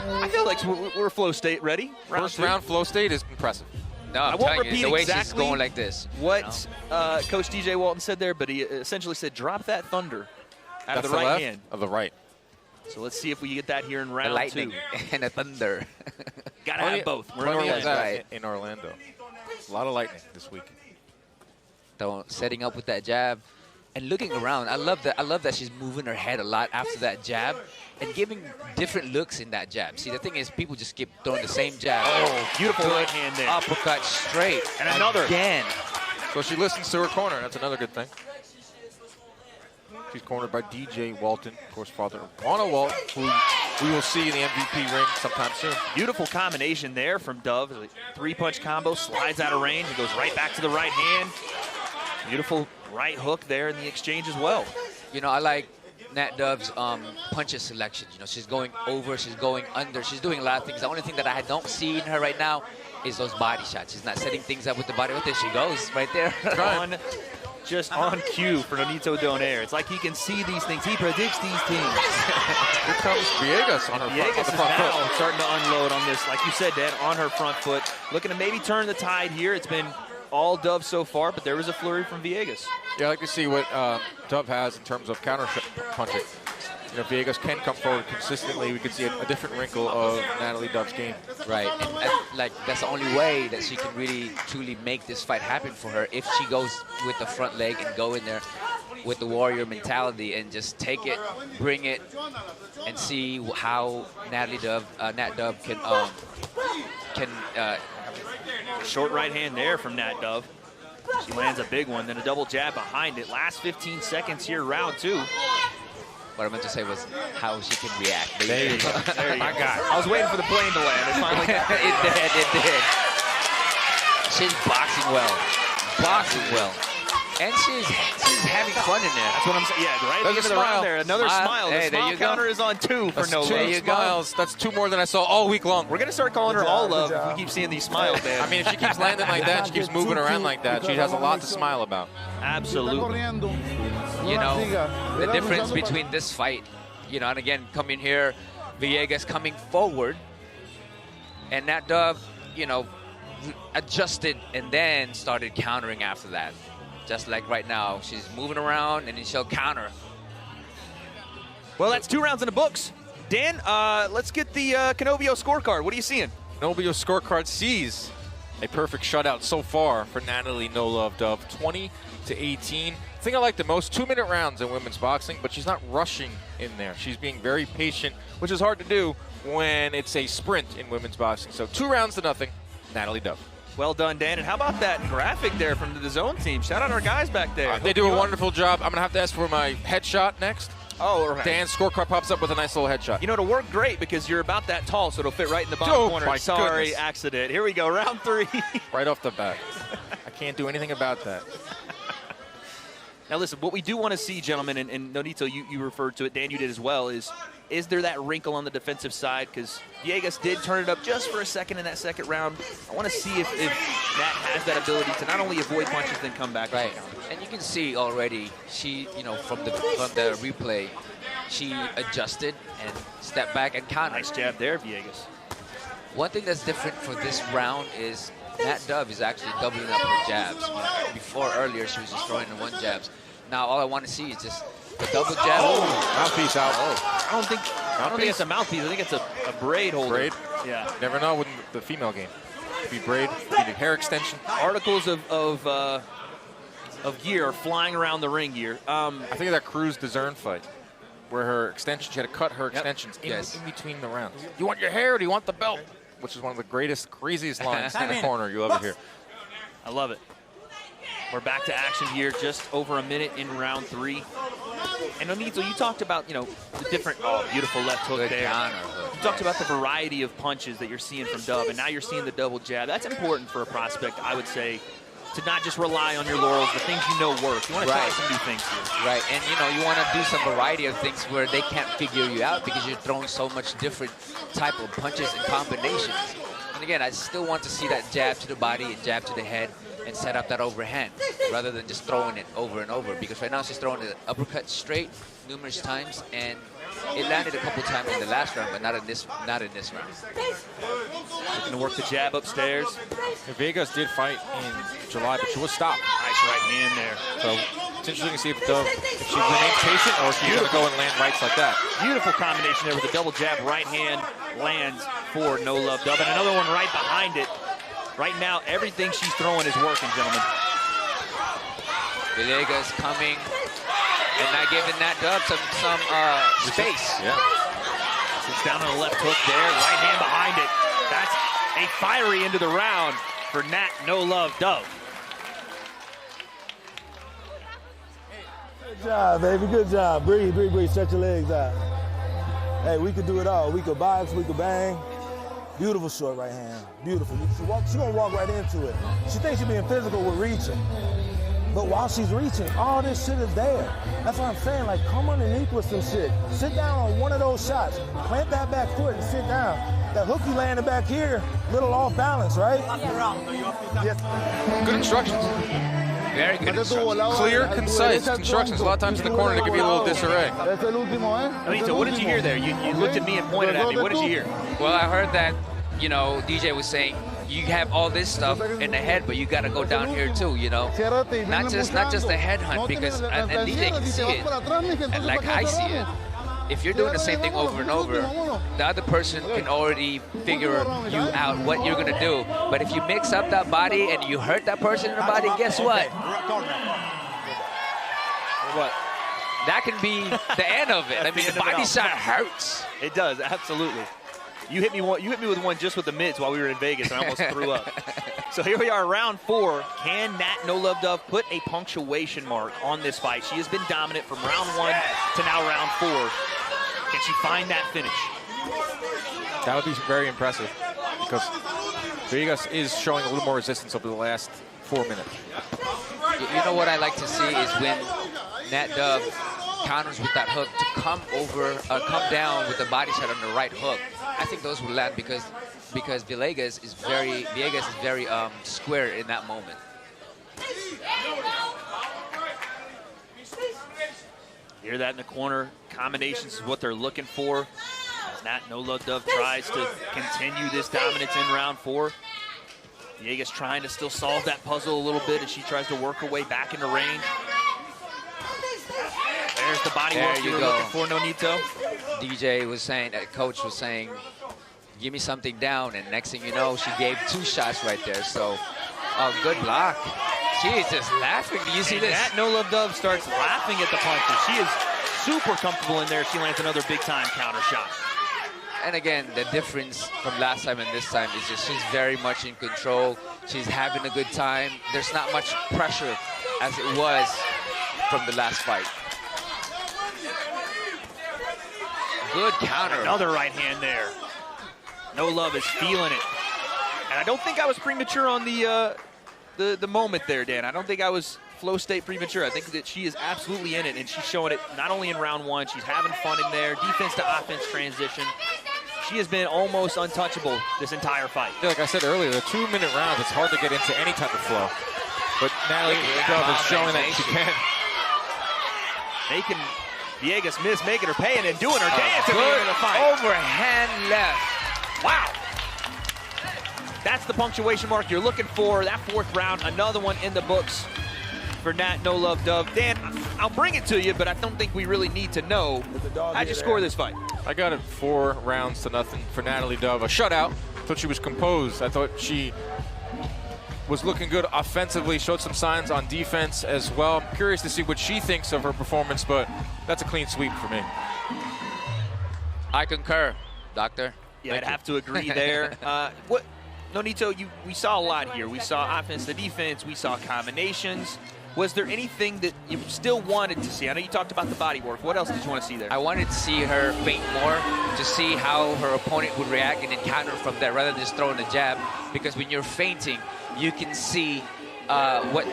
I feel like we're flow state ready. First round flow state is impressive. No, I won't repeat the way exactly she's going like this. What Coach DJ Walton said there, but he essentially said, drop that thunder out of the right hand. Of the right. So let's see if we get that here in round the lightning 2. and the thunder. Gotta have both. We're in Orlando. In Orlando. A lot of lightning this week. Setting up with that jab and looking around. I love that she's moving her head a lot after that jab and giving different looks in that jab. See, the thing is, people just keep throwing the same jab. Oh, beautiful right hand there. Uppercut straight. And another. Again. So she listens to her corner. That's another good thing. She's cornered by DJ Walton, of course, father of Juana Walton, who we will see in the MVP ring sometime soon. Beautiful combination there from Dove. Three-punch combo, slides out of range, and goes right back to the right hand. Beautiful right hook there in the exchange as well. You know, I like Nat Dove's punches selection. You know, she's going over, she's going under, she's doing a lot of things. The only thing that I don't see in her right now is those body shots. She's not setting things up with the body. But there she goes, right there. Just on cue for Nonito Donaire. It's like he can see these things. He predicts these things. Here comes Villegas on her Villegas front is foot. now starting to unload on this, like you said, Dan, on her front foot. Looking to maybe turn the tide here. It's been all Dove so far, but there was a flurry from Villegas. Yeah, I like to see what Dove has in terms of counter punching. You know, Villegas can come forward consistently. We can see a different wrinkle of Natalie Dove's game. Right, and like that's the only way that she can really, truly make this fight happen for her, if she goes with the front leg and go in there with the warrior mentality and just take it, bring it, and see how Nat Dove can short right hand there from Nat Dove. She lands a big one, then a double jab behind it. Last 15 seconds here, round 2. What I meant to say was how she can react. There you go. There you My go. God. I was waiting for the plane to land. It finally it did. She's boxing well. Boxing well. And she's having fun in there. That's what I'm saying. Yeah, right at the end of the round there. Another smile. The smile counter is on 2 for No Love. There you go. That's 2 more than I saw all week long. We're going to start calling her All Love if we keep seeing these smiles, man. I mean, if she keeps landing like that, she keeps moving around like that, she has a lot to smile about. Absolutely. You know, the difference between this fight, you know, and again, coming here, Villegas coming forward, and Nat Dove, you know, adjusted and then started countering after that. Just like right now, she's moving around and then she'll counter. Well, that's 2 rounds in the books. Dan, let's get the Canovio scorecard. What are you seeing? Canovio scorecard sees a perfect shutout so far for Natalie No Love Dove, 20-18. The thing I like the most, 2-minute rounds in women's boxing, but she's not rushing in there. She's being very patient, which is hard to do when it's a sprint in women's boxing. So 2 rounds to nothing, Natalie Dove. Well done, Dan. And how about that graphic there from the DAZN team? Shout out our guys back there. They do a wonderful job. I'm going to have to ask for my headshot next. Oh, right. Dan's scorecard pops up with a nice little headshot. You know, it'll work great because you're about that tall, so it'll fit right in the bottom corner. My Sorry, goodness. accident. Here we go, round 3. Right off the bat. I can't do anything about that. Now, listen, what we do want to see, gentlemen, and Nonito, you referred to it, Dan, you did as well, is there that wrinkle on the defensive side? Because Villegas did turn it up just for a second in that second round. I want to see if Nat has that ability to not only avoid punches, then come back. Right. And you can see already, she, you know, from the replay, she adjusted and stepped back and countered. Nice jab there, Villegas. One thing that's different for this round is Nat Dove is actually doubling up her jabs. You know, before earlier, she was just throwing in 1 jabs. Now all I want to see is just a double jab. Mouthpiece out. I don't think it's a mouthpiece. I think it's a braid holder. Braid? Yeah. Never know with the female game. Could be braid, could be hair extension. Articles of gear are flying around the ring here. I think of that Cruz DAZN fight where her extension, she had to cut her extensions in between the rounds. Do you want your hair or do you want the belt? Which is one of the greatest, craziest lines in the corner you'll ever hear. I love it. We're back to action here, just over a minute in round 3. And Nonito, you talked about, you know, the different, beautiful left hook there. You talked about the variety of punches that you're seeing from Dove, and now you're seeing the double jab. That's important for a prospect, I would say, to not just rely on your laurels, the things you know work. You want to try some new things here. Right, and you know, you want to do some variety of things where they can't figure you out because you're throwing so much different type of punches and combinations. And again, I still want to see that jab to the body and jab to the head and set up that overhand rather than just throwing it over and over, because right now she's throwing the uppercut straight numerous times, and it landed a couple times in the last round, but not in this round. Looking to work the jab upstairs. Vegas did fight in July, but she was stopped. Nice right hand there. So it's interesting to see if she remains patient or if she's going to go and land rights like that. Beautiful combination there with the double jab right hand lands for No Love Dove, and another one right behind it. Right now, everything she's throwing is working, gentlemen. Villegas coming and not giving that dub some space. Yeah. Sits down on the left hook there, right hand behind it. That's a fiery end of the round for Nat No Love Dove. Good job, baby. Good job. Breathe, breathe, breathe. Stretch your legs out. Hey, we could do it all. We could box, we could bang. Beautiful short right hand. Beautiful. She's going to walk right into it. She thinks she's being physical with reaching. But while she's reaching, all this shit is there. That's what I'm saying. Like, come underneath with some shit. Sit down on one of those shots. Plant that back foot and sit down. That hook you landing back here, little off balance, right? Good instructions. Very good instructions. Clear, concise instructions. A lot of times in the corner, they give you a little disarray. Anita, what did you hear there? You looked at me and pointed at me. What did you hear? Well, I heard that, you know, DJ was saying, you have all this stuff in the head, but you got to go down here too, you know. Not just the head hunt, because and DJ can see it, and like I see it. If you're doing the same thing over and over, the other person can already figure you out what you're gonna do. But if you mix up that body and you hurt that person in the body, guess what? What? That can be the end of it. I mean, the body shot hurts. It does, absolutely. You hit me with one just with the mids while we were in Vegas, and I almost threw up. So here we are, round 4. Can Nat No Love Dove put a punctuation mark on this fight? She has been dominant from round 1 to now round 4. Can she find that finish? That would be very impressive because Vegas is showing a little more resistance over the last 4 minutes. You know what I like to see is when Nat Dove counters with that hook to come down with the body shot on the right hook. I think those will land because Villegas is very square in that moment. Hear that in the corner. Combinations is what they're looking for. As Nat No Love Dove tries to continue this dominance in round 4. Villegas trying to still solve that puzzle a little bit as she tries to work her way back into range. There's the body work you were looking for, Nonito. DJ was saying, coach was saying, give me something down, and next thing you know, she gave 2 shots right there. So, good block. She is just laughing. Do you see this? Nat No Love Dove starts laughing at the punches. She is super comfortable in there. She lands another big-time counter shot. And again, the difference from last time and this time is just she's very much in control. She's having a good time. There's not much pressure as it was from the last fight. Good counter. Another right hand there. No Love is feeling it. And I don't think I was premature on the moment there, Dan. I don't think I was flow state premature. I think that she is absolutely in it, and she's showing it not only in round 1. She's having fun in there. Defense to offense transition. She has been almost untouchable this entire fight. Like I said earlier, the 2-minute rounds, it's hard to get into any type of flow. But Natalie Dove is showing that she can. Making Villegas miss, making her pay, and then doing her dance at the end of the fight. Overhand left. Wow. That's the punctuation mark you're looking for. That 4th round, another one in the books for Nat No Love Dove. Dan, I'll bring it to you, but I don't think we really need to know. How'd you score this fight? I got it 4 rounds to nothing for Natalie Dove. A shutout. Thought she was composed. I thought she was looking good offensively, showed some signs on defense as well. I'm curious to see what she thinks of her performance, but that's a clean sweep for me. I concur, Doctor. Yeah, I'd have to agree there. Nonito, we saw a lot here. We saw offense to defense. We saw combinations. Was there anything that you still wanted to see? I know you talked about the body work. What else did you want to see there? I wanted to see her feint more, to see how her opponent would react and then counter from there rather than just throwing a jab. Because when you're feinting, you can see what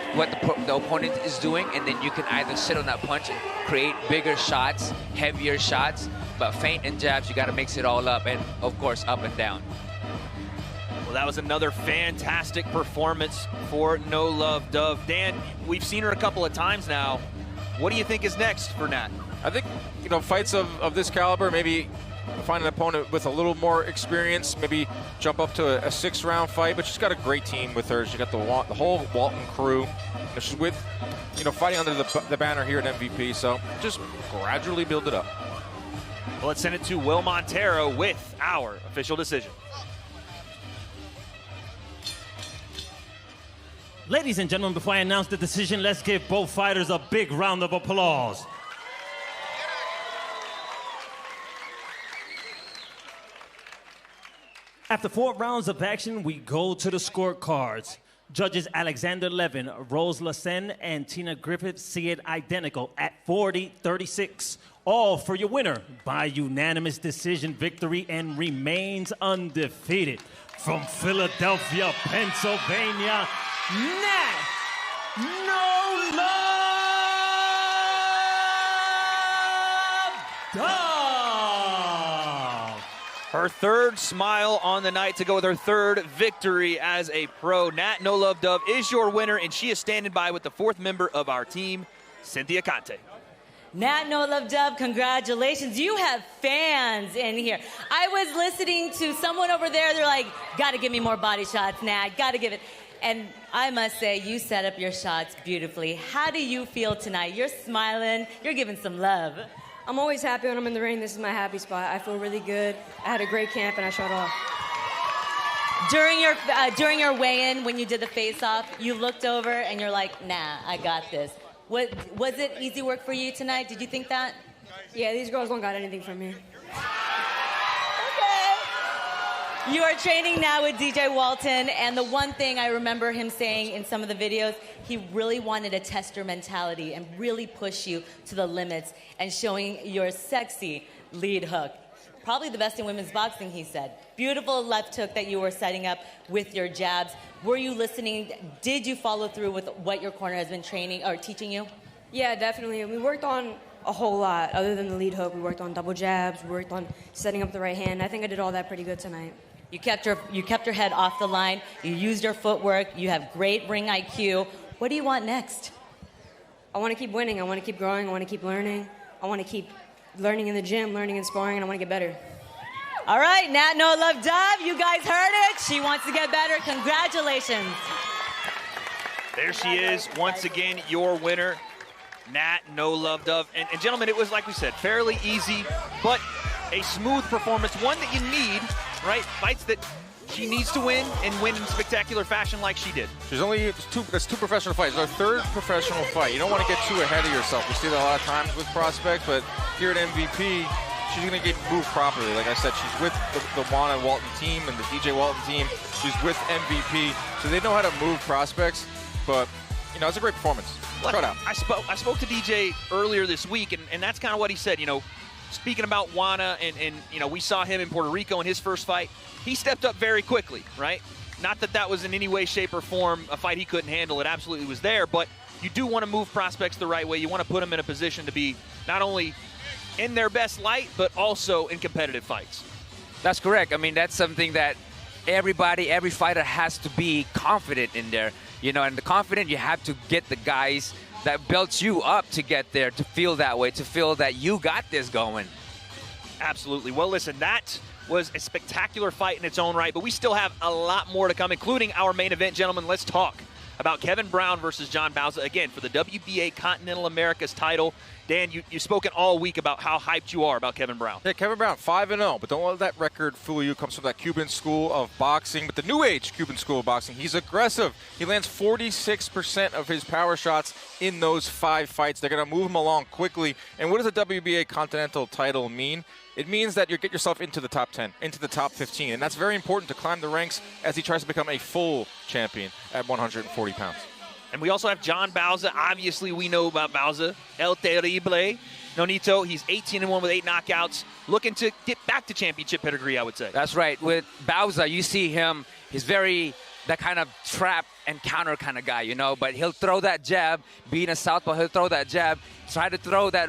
the opponent is doing, and then you can either sit on that punch and create bigger shots, heavier shots. But feint and jabs, you got to mix it all up, and of course, up and down. Well, that was another fantastic performance for No Love Dove. Dan, we've seen her a couple of times now. What do you think is next for Nat? I think, fights of this caliber, maybe find an opponent with a little more experience, maybe jump up to a 6-round fight, but she's got a great team with her. She got the whole Walton crew. She's with, fighting under the banner here at MVP, so just gradually build it up. Well, let's send it to Will Montero with our official decision. Ladies and gentlemen, before I announce the decision, let's give both fighters a big round of applause. After 4 rounds of action, we go to the scorecards. Judges Alexander Levin, Rose Lassen, and Tina Griffith see it identical at 40-36. All for your winner by unanimous decision victory and remains undefeated. From Philadelphia, Pennsylvania, Nat No Love Dove. Her third smile on the night to go with her third victory as a pro. Nat No Love Dove is your winner, and she is standing by with the 4th member of our team, Cynthia Conte. Nat No Love Dove, congratulations. You have fans in here. I was listening to someone over there. They're like, gotta give me more body shots, Nat. Gotta give it. And I must say, you set up your shots beautifully. How do you feel tonight? You're smiling. You're giving some love. I'm always happy when I'm in the ring. This is my happy spot. I feel really good. I had a great camp, and I showed off. During your weigh-in, when you did the face-off, you looked over and you're like, nah, I got this. Was it easy work for you tonight? Did you think that? Yeah, these girls don't got anything from me. You are training now with DJ Walton, and the one thing I remember him saying in some of the videos, he really wanted to test your mentality and really push you to the limits and showing your sexy lead hook. Probably the best in women's boxing, he said. Beautiful left hook that you were setting up with your jabs. Were you listening? Did you follow through with what your corner has been training or teaching you? Yeah, definitely. We worked on a whole lot. Other than the lead hook, we worked on double jabs, we worked on setting up the right hand. I think I did all that pretty good tonight. You kept your head off the line. You used your footwork. You have great ring IQ. What do you want next? I want to keep winning. I want to keep growing. I want to keep learning. I want to keep learning in the gym, learning and sparring, and I want to get better. All right, Nat No Love Dove, you guys heard it. She wants to get better. Congratulations. There she is, once again, your winner, Nat No Love Dove. And gentlemen, it was, like we said, fairly easy, but a smooth performance, one that you need, right? Fights that she needs to win and win in spectacular fashion like she did. That's 2 professional fights. It's our 3rd professional fight. You don't want to get too ahead of yourself. We see that a lot of times with prospects, but here at MVP, she's going to get moved properly. Like I said, she's with the Juana Walton team and the DJ Walton team. She's with MVP, so they know how to move prospects. But, you know, it's a great performance. Look, I spoke to DJ earlier this week, and that's kind of what he said. You know, speaking about Juana, and you know, we saw him in Puerto Rico in his first fight. He stepped up very quickly, right? Not that that was in any way, shape, or form a fight he couldn't handle. It absolutely was there, but you do want to move prospects the right way. You want to put them in a position to be not only in their best light, but also in competitive fights. That's correct. I mean, that's something that every fighter has to be confident in there. You know, and the confident, you have to get the guys that built you up to get there, to feel that way, to feel that you got this going. Absolutely. Well, listen, that was a spectacular fight in its own right, but we still have a lot more to come, including our main event. Gentlemen, let's talk about Kevin Brown versus John Bauza, again, for the WBA Continental Americas title. Dan, you've spoken all week about how hyped you are about Kevin Brown. Yeah, Kevin Brown, 5-0, but don't let that record fool you. Comes from that Cuban school of boxing, but the new age Cuban school of boxing. He's aggressive. He lands 46% of his power shots in those 5 fights. They're going to move him along quickly. And what does a WBA Continental title mean? It means that you get yourself into the top 10, into the top 15, and that's very important to climb the ranks as he tries to become a full champion at 140 pounds. And we also have John Bauza. Obviously, we know about Bauza. El Terrible. Nonito, he's 18-1 with 8 knockouts. Looking to get back to championship pedigree, I would say. That's right. With Bauza, you see him, he's very that kind of trap and counter kind of guy, you know. But he'll throw that jab. Being a southpaw, he'll throw that jab, try to throw that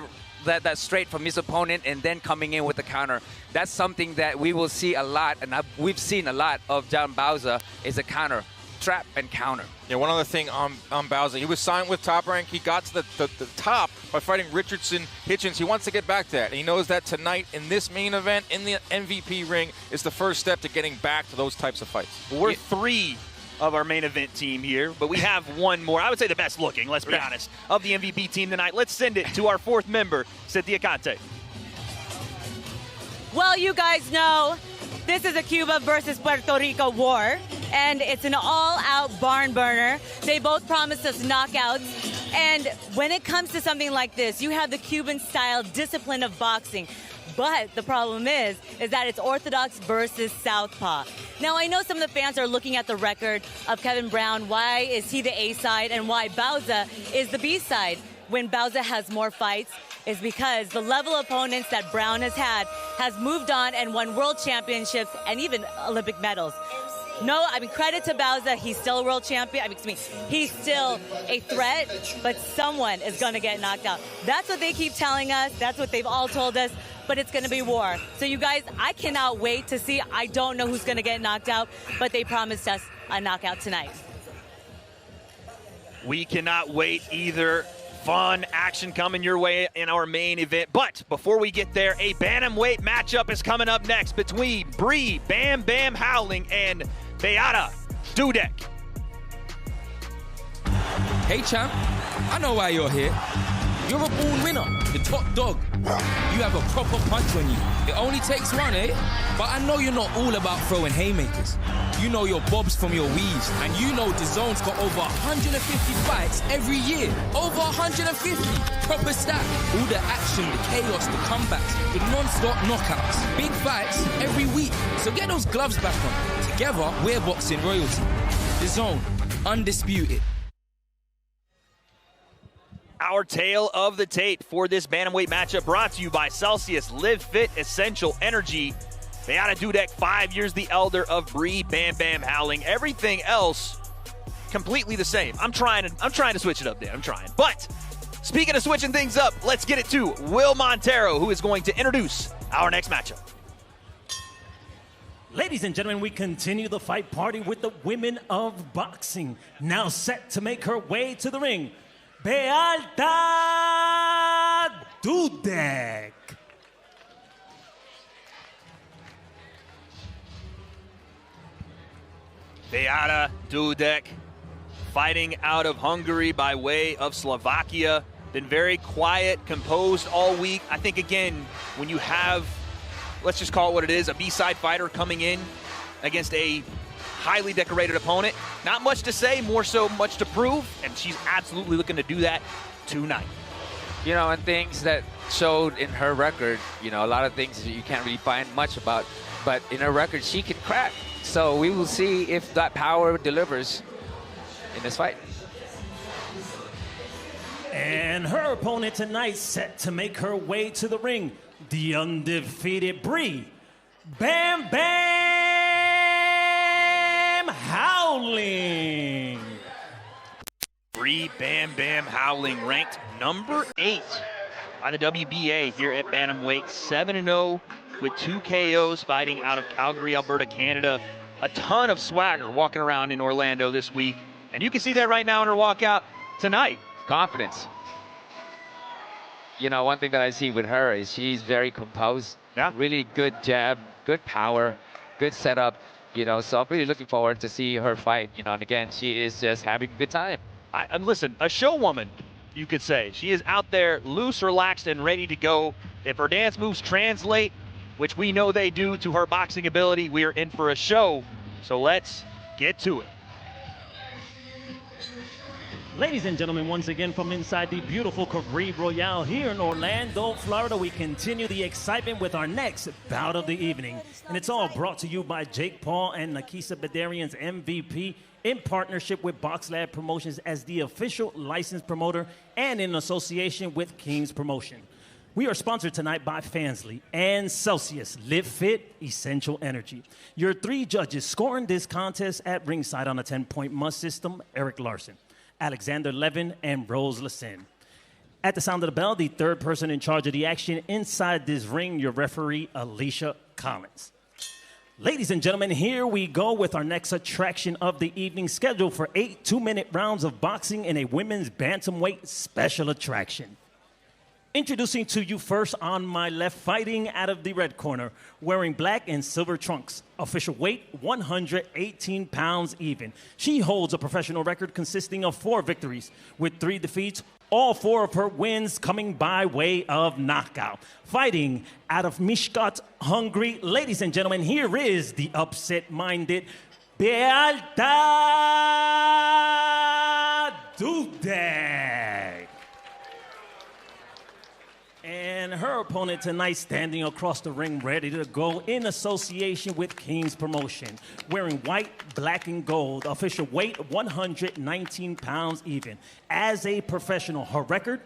straight from his opponent, and then coming in with the counter. That's something that we will see a lot, and we've seen a lot of John Bauza, is a counter. Trap and counter. Yeah, one other thing on Bauza. He was signed with Top Rank. He got to the top by fighting Richardson Hitchens. He wants to get back to that. And he knows that tonight in this main event, in the MVP ring, is the first step to getting back to those types of fights. Well, we're 3 of our main event team here, but we have one more. I would say the best looking, let's be honest, of the MVP team tonight. Let's send it to our 4th member, Cynthia Conte. Well, you guys know this is a Cuba versus Puerto Rico war. and it's an all-out barn burner. They both promised us knockouts, and when it comes to something like this, you have the Cuban-style discipline of boxing. But the problem is that it's orthodox versus southpaw. Now, I know some of the fans are looking at the record of Kevin Brown. Why is he the A side and why Bauza is the B side when Bauza has more fights? Is because the level of opponents that Brown has had has moved on and won world championships and even Olympic medals. No, I mean, credit to Bauza. He's still a world champion. He's still a threat, but someone is going to get knocked out. That's what they keep telling us. That's what they've all told us, but it's going to be war. So you guys, I cannot wait to see. I don't know who's going to get knocked out, but they promised us a knockout tonight. We cannot wait either. Fun action coming your way in our main event. But before we get there, a bantamweight matchup is coming up next between Bree Bam Bam Howling and Beata Dudek. Hey champ, I know why you're here. You're a born winner, the top dog. You have a proper punch on you. It only takes one, eh? But I know you're not all about throwing haymakers. You know your bobs from your weaves, and you know DAZN's got over 150 fights every year. Over 150. Proper stat. All the action, the chaos, the comebacks, the non-stop knockouts. Big fights every week. So get those gloves back on. Together, we're boxing royalty. DAZN, undisputed. Our tale of the tape for this bantamweight matchup brought to you by Celsius Live Fit Essential Energy. Beata Dudek, 5 years the elder of Bree Bam Bam Howling. Everything else completely the same. I'm trying to switch it up there. I'm trying. But speaking of switching things up, let's get it to Will Montero, who is going to introduce our next matchup. Ladies and gentlemen, we continue the fight party with the women of boxing. Now set to make her way to the ring, Beata Dudek. Beata Dudek, fighting out of Hungary by way of Slovakia. Been very quiet, composed all week. I think, again, when you have, let's just call it what it is, a B-side fighter coming in against a highly decorated opponent, not much to say, more so much to prove, and she's absolutely looking to do that tonight. You know, and things that showed in her record, you know, a lot of things that you can't really find much about, but in her record, she can crack. So we will see if that power delivers in this fight. And her opponent tonight set to make her way to the ring, the undefeated Bree Bam Bam Howling. Bree Bam Bam Howling, ranked number 8 by the WBA here at bantamweight, 7-0 with 2 KOs, fighting out of Calgary, Alberta, Canada. A ton of swagger walking around in Orlando this week, and you can see that right now in her walkout tonight. Confidence. You know, one thing that I see with her is she's very composed. Yeah. Really good jab, good power, good setup. You know, so I'm really looking forward to see her fight. You know, and again, she is just having a good time. And listen, a show woman, you could say. She is out there loose, relaxed, and ready to go. If her dance moves translate, which we know they do, to her boxing ability, we are in for a show. So let's get to it. Ladies and gentlemen, once again from inside the beautiful Caribe Royale here in Orlando, Florida, we continue the excitement with our next bout of the evening. And it's all brought to you by Jake Paul and Nakisa Badarian's MVP in partnership with Box Lab Promotions as the official licensed promoter and in association with King's Promotion. We are sponsored tonight by Fansly and Celsius Live Fit Essential Energy. Your 3 judges scoring this contest at ringside on a 10-point must system: Eric Larson, Alexander Levin, and Rose Lassin. At the sound of the bell, the 3rd person in charge of the action inside this ring, your referee, Alicia Collins. Ladies and gentlemen, here we go with our next attraction of the evening, scheduled for 8 2-minute rounds of boxing in a women's bantamweight special attraction. Introducing to you first on my left, fighting out of the red corner, wearing black and silver trunks. Official weight, 118 pounds even. She holds a professional record consisting of 4 victories with 3 defeats, all 4 of her wins coming by way of knockout. Fighting out of Miskolc, Hungary, ladies and gentlemen, here is the upset-minded de alta Dudek. And her opponent tonight standing across the ring ready to go in association with King's Promotion. Wearing white, black, and gold. Official weight 119 pounds even. As a professional, her record,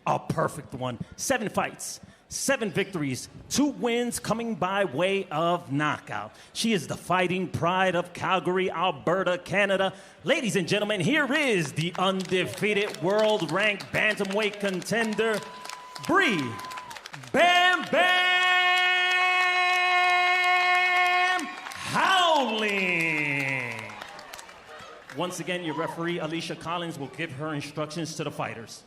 a perfect one. 7 fights, 7 victories, 2 wins coming by way of knockout. She is the fighting pride of Calgary, Alberta, Canada. Ladies and gentlemen, here is the undefeated world-ranked bantamweight contender, Bree Bam Bam Howling. Once again, your referee, Alicia Collins, will give her instructions to the fighters.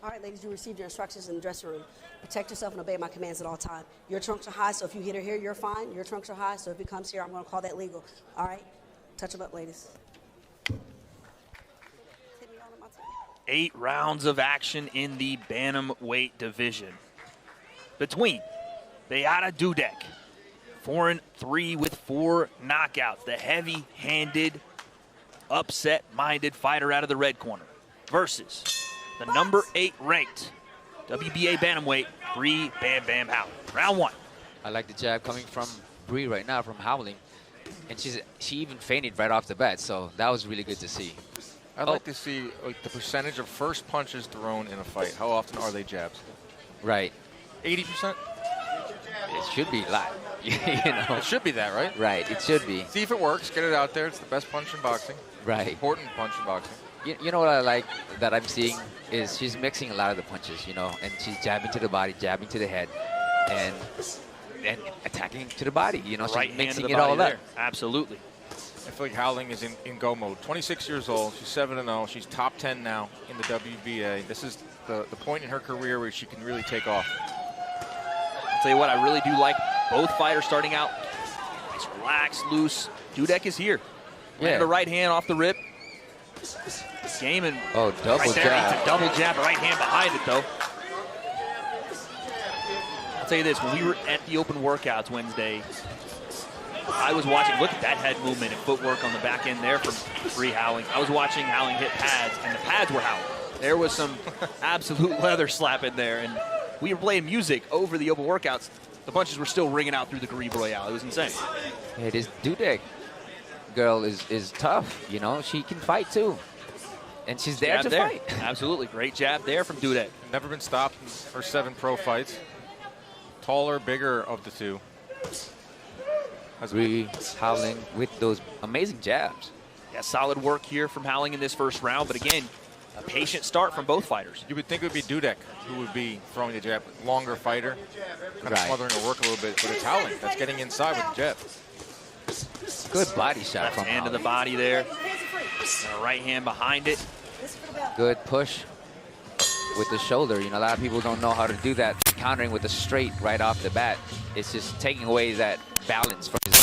All right, ladies, you received your instructions in the dressing room. Protect yourself and obey my commands at all times. Your trunks are high, so if you hit her here, you're fine. Your trunks are high, so if it comes here, I'm going to call that legal. All right? Touch them up, ladies. 8 rounds of action in the bantamweight division between Beata Dudek, 4-3 with 4 knockouts, the heavy-handed, upset-minded fighter out of the red corner, versus the number 8 ranked WBA bantamweight, Bree Bam Bam Howling. Round 1. I like the jab coming from Bree right now, from Howling. And she even feinted right off the bat, so that was really good to see. I'd like to see like the percentage of first punches thrown in a fight. How often are they jabs? Right. 80%? It should be a lot. You know? It should be that, right? Right, it should be. See if it works. Get it out there. It's the best punch in boxing. Right. Important punch in boxing. You know what I like that I'm seeing is she's mixing a lot of the punches, you know, and she's jabbing to the body, jabbing to the head, and attacking to the body. You know, she's mixing it all up. Absolutely. I feel like Howling is in go mode. 26 years old. She's 7-0. She's top 10 now in the WBA. This is the point in her career where she can really take off. I'll tell you what, I really do like both fighters starting out nice, relaxed, loose. Dudek is here. Landed a right hand off the rip. Game and double right there, jab. it's a double jab, a right hand behind it though. I'll tell you this, when we were at the open workouts Wednesday, I was watching, look at that head movement and footwork on the back end there from Bree Howling. I was watching Howling hit pads, and the pads were howling. There was some absolute leather slap in there, and we were playing music over the open workouts. The punches were still ringing out through the Caribe Royale. It was insane. Hey, this Dudek girl is tough, you know. She can fight too. And she's there to fight. Absolutely. Great jab there from Dudek. Never been stopped in her 7 pro fights. Taller, bigger of the two. Bree Howling with those amazing jabs. Yeah, solid work here from Howling in this first round, but again, a patient start from both fighters. You would think it would be Dudek who would be throwing the jab. Longer fighter, kind of smothering her work a little bit, but it's Howling that's getting inside with the jab. Good body shot Left from hand to the body there. And a right hand behind it. Good push with the shoulder. You know, a lot of people don't know how to do that. Countering with the straight right off the bat. It's just taking away that balance from his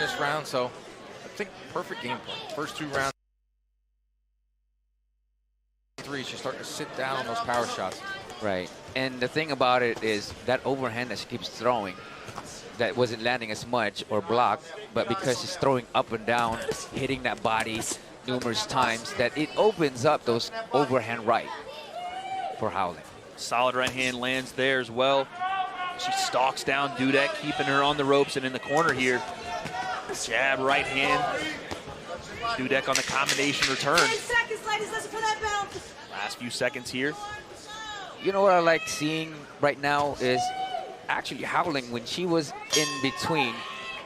this round, so I think perfect game plan. First 2 rounds. 3, she's starting to sit down on those power shots. Right. And the thing about it is that overhand that she keeps throwing, that wasn't landing as much or blocked, but because she's throwing up and down, hitting that body numerous times, that it opens up those overhand right for Howling. Solid right hand lands there as well. She stalks down Dudek, keeping her on the ropes and in the corner here. Jab, right hand. Dudek on the combination return. 10 seconds, ladies, listen for that bell. Last few seconds here. You know what I like seeing right now is actually Howling, when she was in between,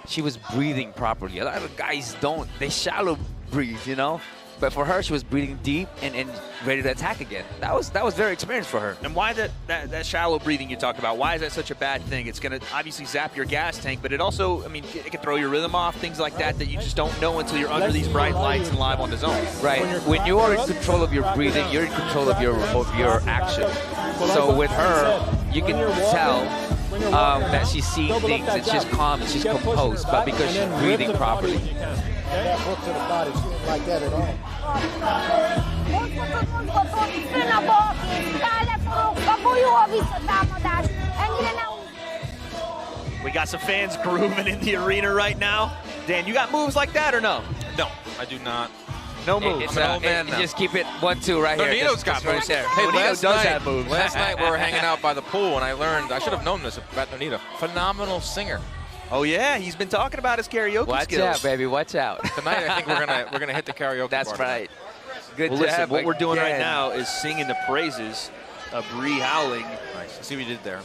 she was breathing properly. A lot of guys don't. They shallow breathe, you know? But for her, she was breathing deep and ready to attack again. That was very experienced for her. And why that shallow breathing you talk about, why is that such a bad thing? It's going to obviously zap your gas tank, but it also, I mean, it can throw your rhythm off, things like that you just don't know until you're under these bright lights and live on DAZN. Right. When you are in control of your breathing, you're in control of your action. So with her, you can tell that she's seeing things and she's calm and she's composed, but because she's breathing properly. That hook to the body, she didn't like that at all. We got some fans grooving in the arena right now. Dan, you got moves like that or no? No, I do not. No moves. Just keep it 1-2 right here. Nonito's got moves. There. Hey, Nonito does have moves. Last night we were hanging out by the pool and I learned, I should have known this about Nonito. Phenomenal singer. Oh yeah, he's been talking about his karaoke skills. Watch out, baby, watch out. Tonight I think we're gonna hit the karaoke. That's part. right. Good well, job. Listen, what we're doing right now is singing the praises of Bree Howling. Nice. See what you did there.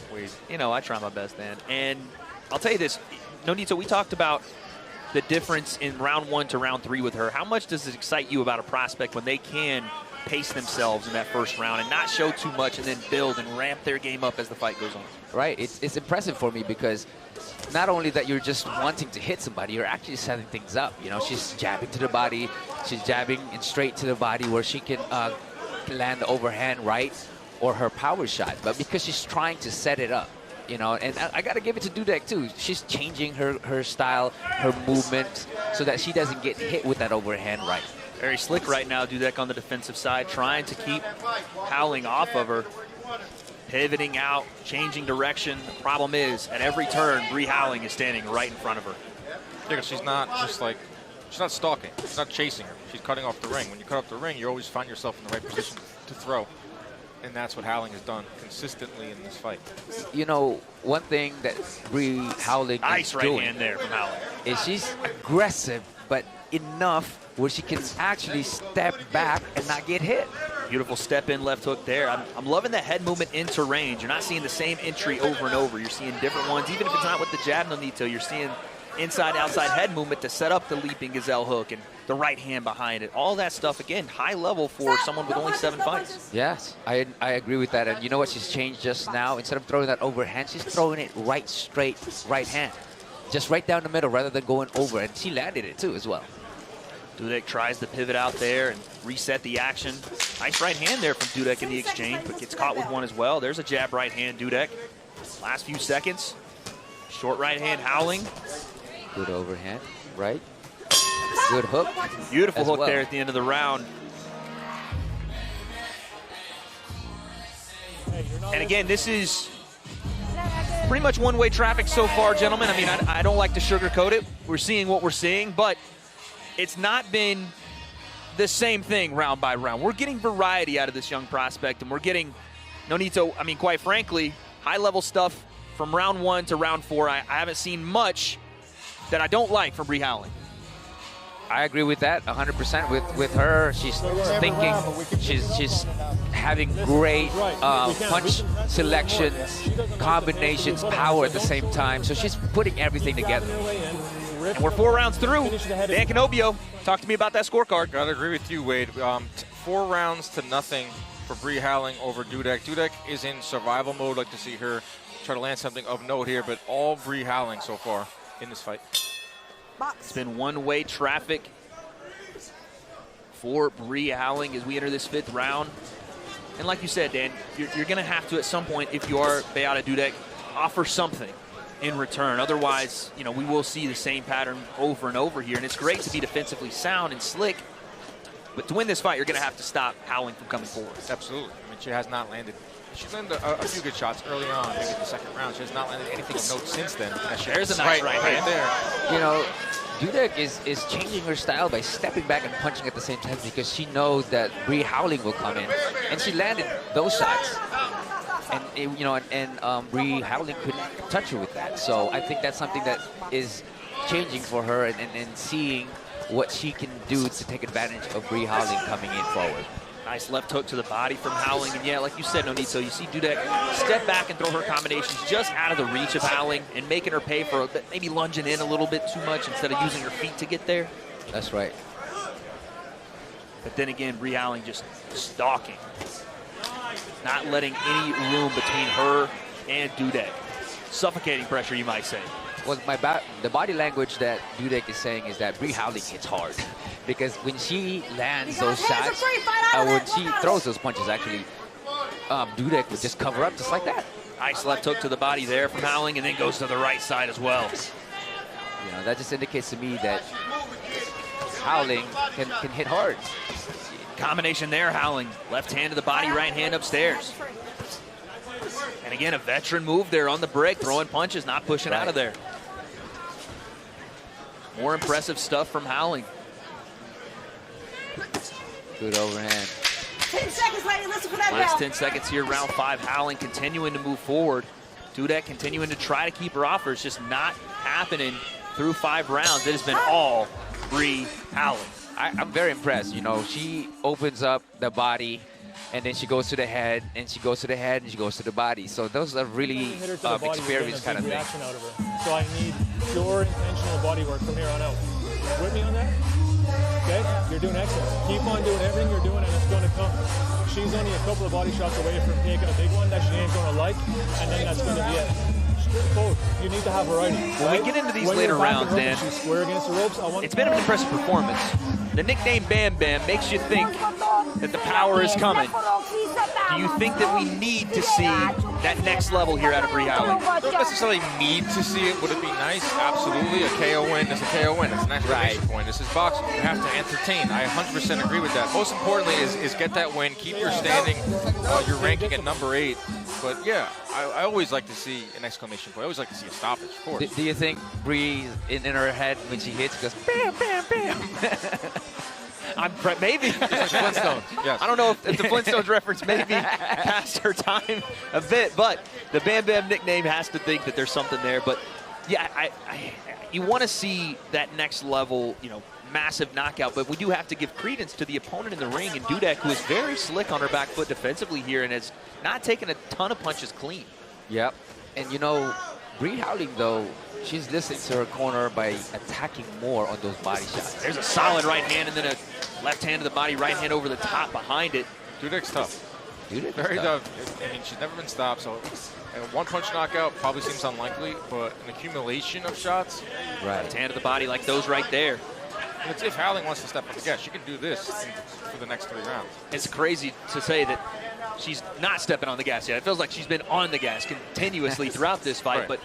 You know, I try my best, Dan. And I'll tell you this, Nonito, we talked about the difference in round 1 to round 3 with her. How much does it excite you about a prospect when they can pace themselves in that first round and not show too much and then build and ramp their game up as the fight goes on? Right. It's impressive for me because not only that you're just wanting to hit somebody, you're actually setting things up. You know, she's jabbing to the body, she's jabbing and straight to the body where she can land the overhand right or her power shot. But because she's trying to set it up, you know, and I got to give it to Dudek too. She's changing her style, her movement, so that she doesn't get hit with that overhand right. Very slick right now, Dudek on the defensive side, trying to keep Howling off of her. Pivoting out, changing direction. The problem is, at every turn, Bree Howling is standing right in front of her. Yeah, she's not just like, she's not stalking. She's not chasing her. She's cutting off the ring. When you cut off the ring, you always find yourself in the right position to throw. And that's what Howling has done consistently in this fight. You know, one thing that Bree Howling nice is right doing hand there from Howling is she's aggressive, but enough where she can actually step back and not get hit. Beautiful step in left hook there. I'm loving that head movement into range. You're not seeing the same entry over and over. You're seeing different ones. Even if it's not with the jab, Nonito, you're seeing inside, outside head movement to set up the leaping gazelle hook and the right hand behind it. All that stuff, again, high level for someone with only 7 fights. Yes, I agree with that. And you know what she's changed just now? Instead of throwing that overhand, she's throwing it right straight, right hand. Just right down the middle rather than going over. And she landed it too as well. Dudek tries to pivot out there and reset the action. Nice right hand there from Dudek in the exchange, but gets caught with one as well. There's a jab right hand, Dudek. Last few seconds. Short right hand, Howling. Good overhand, right? Good hook. Beautiful hook there at the end of the round. And again, this is pretty much one-way traffic so far, gentlemen. I mean, I don't like to sugarcoat it. We're seeing what we're seeing, but it's not been the same thing round by round. We're getting variety out of this young prospect, and we're getting, Nonito, I mean, quite frankly, high-level stuff from round 1 to round 4. I haven't seen much that I don't like from Bree Howling. I agree with that 100% with her. She's thinking, she's having great punch selections, combinations, power at the same time. So she's putting everything together. And we're 4 rounds through. Dan Canobio, talk to me about that scorecard. Gotta agree with you, Wade. 4 rounds to nothing for Bree Howling over Dudek. Dudek is in survival mode. Like to see her try to land something of note here, but all Bree Howling so far in this fight. It's been one-way traffic for Bree Howling as we enter this 5th round. And like you said, Dan, you're going to have to, at some point, if you are Beata Dudek, offer something in return. Otherwise, you know, we will see the same pattern over and over here. And it's great to be defensively sound and slick. But to win this fight, you're going to have to stop Howling from coming forward. Absolutely. I mean, she has not landed. She's landed a few good shots early on, maybe in the second round. She has not landed anything of note since then. There's a nice right hand there. You know, Dudek is changing her style by stepping back and punching at the same time because she knows that Bree Howling will come in, and she landed those shots. And Bree Howling couldn't touch her with that. So I think that's something that is changing for her, and seeing what she can do to take advantage of Bree Howling coming in forward. Nice left hook to the body from Howling. And yeah, like you said, Nonito, you see Dudek step back and throw her combinations just out of the reach of Howling and making her pay for maybe lunging in a little bit too much instead of using her feet to get there. That's right. But then again, Bree Howling just stalking. Not letting any room between her and Dudek. Suffocating pressure, you might say. Well, the body language that Dudek is saying is that Bree Howling hits hard. Because when she lands those shots, when she throws those punches, actually, Dudek would just cover up just like that. Nice left hook to the body there from Howling, and then goes to the right side as well. You know, that just indicates to me that Howling can hit hard. Combination there, Howling. Left hand to the body, right hand upstairs. And again, a veteran move there on the break, throwing punches, not pushing out of there. More impressive stuff from Howling. Good overhand. 10 seconds, lady. Listen for that bell. Last 10 seconds here, round 5. Howling continuing to move forward. Dudek continuing to try to keep her off her. It's just not happening through 5 rounds. It has been all Bree Howling. I'm very impressed. You know, she opens up the body, and then she goes to the head, and she goes to the head, and she goes to the body. So those are really experienced kind of things. Out of her. So I need pure intentional body work from here on out. With me on that? Okay? You're doing excellent. Keep on doing everything you're doing, and it's going to come. She's only a couple of body shots away from taking a big one that she ain't going to like, and then that's going to be it. Both. You need to have variety. When we get into these later rounds, Dan, square against the ropes, it's been an impressive performance. The nickname Bam Bam makes you think that the power is coming. Do you think that we need to see that next level here out of Bree Howling? Don't necessarily need to see it. Would it be nice? Absolutely. A KO win is a KO win. It's an exclamation point. This is boxing. You have to entertain. I 100% agree with that. Most importantly is get that win. Keep your standing, your ranking at number 8. But yeah, I always like to see an exclamation point. I always like to see a stoppage, of course. Do you think Bree, in her head, when she hits, goes, bam, bam, bam? Maybe. Flintstones. Yes. I don't know if the Flintstones reference may be past her time a bit, but the Bam Bam nickname has to think that there's something there. But yeah, you want to see that next level, you know, massive knockout, but we do have to give credence to the opponent in the ring, and Dudek, who is very slick on her back foot defensively here and has not taken a ton of punches clean. Yep. And you know, Bree Howling, though, she's listening to her corner by attacking more on those body shots. There's a solid right hand and then a left hand to the body, right hand over the top behind it. Dudek's tough. Dudek's very tough. I mean, she's never been stopped, so a one-punch knockout probably seems unlikely, but an accumulation of shots. Right. Left hand to the body like those right there. It's if Howling wants to step on the gas, she can do this for the next 3 rounds. It's crazy to say that she's not stepping on the gas yet. It feels like she's been on the gas continuously throughout this fight, right. But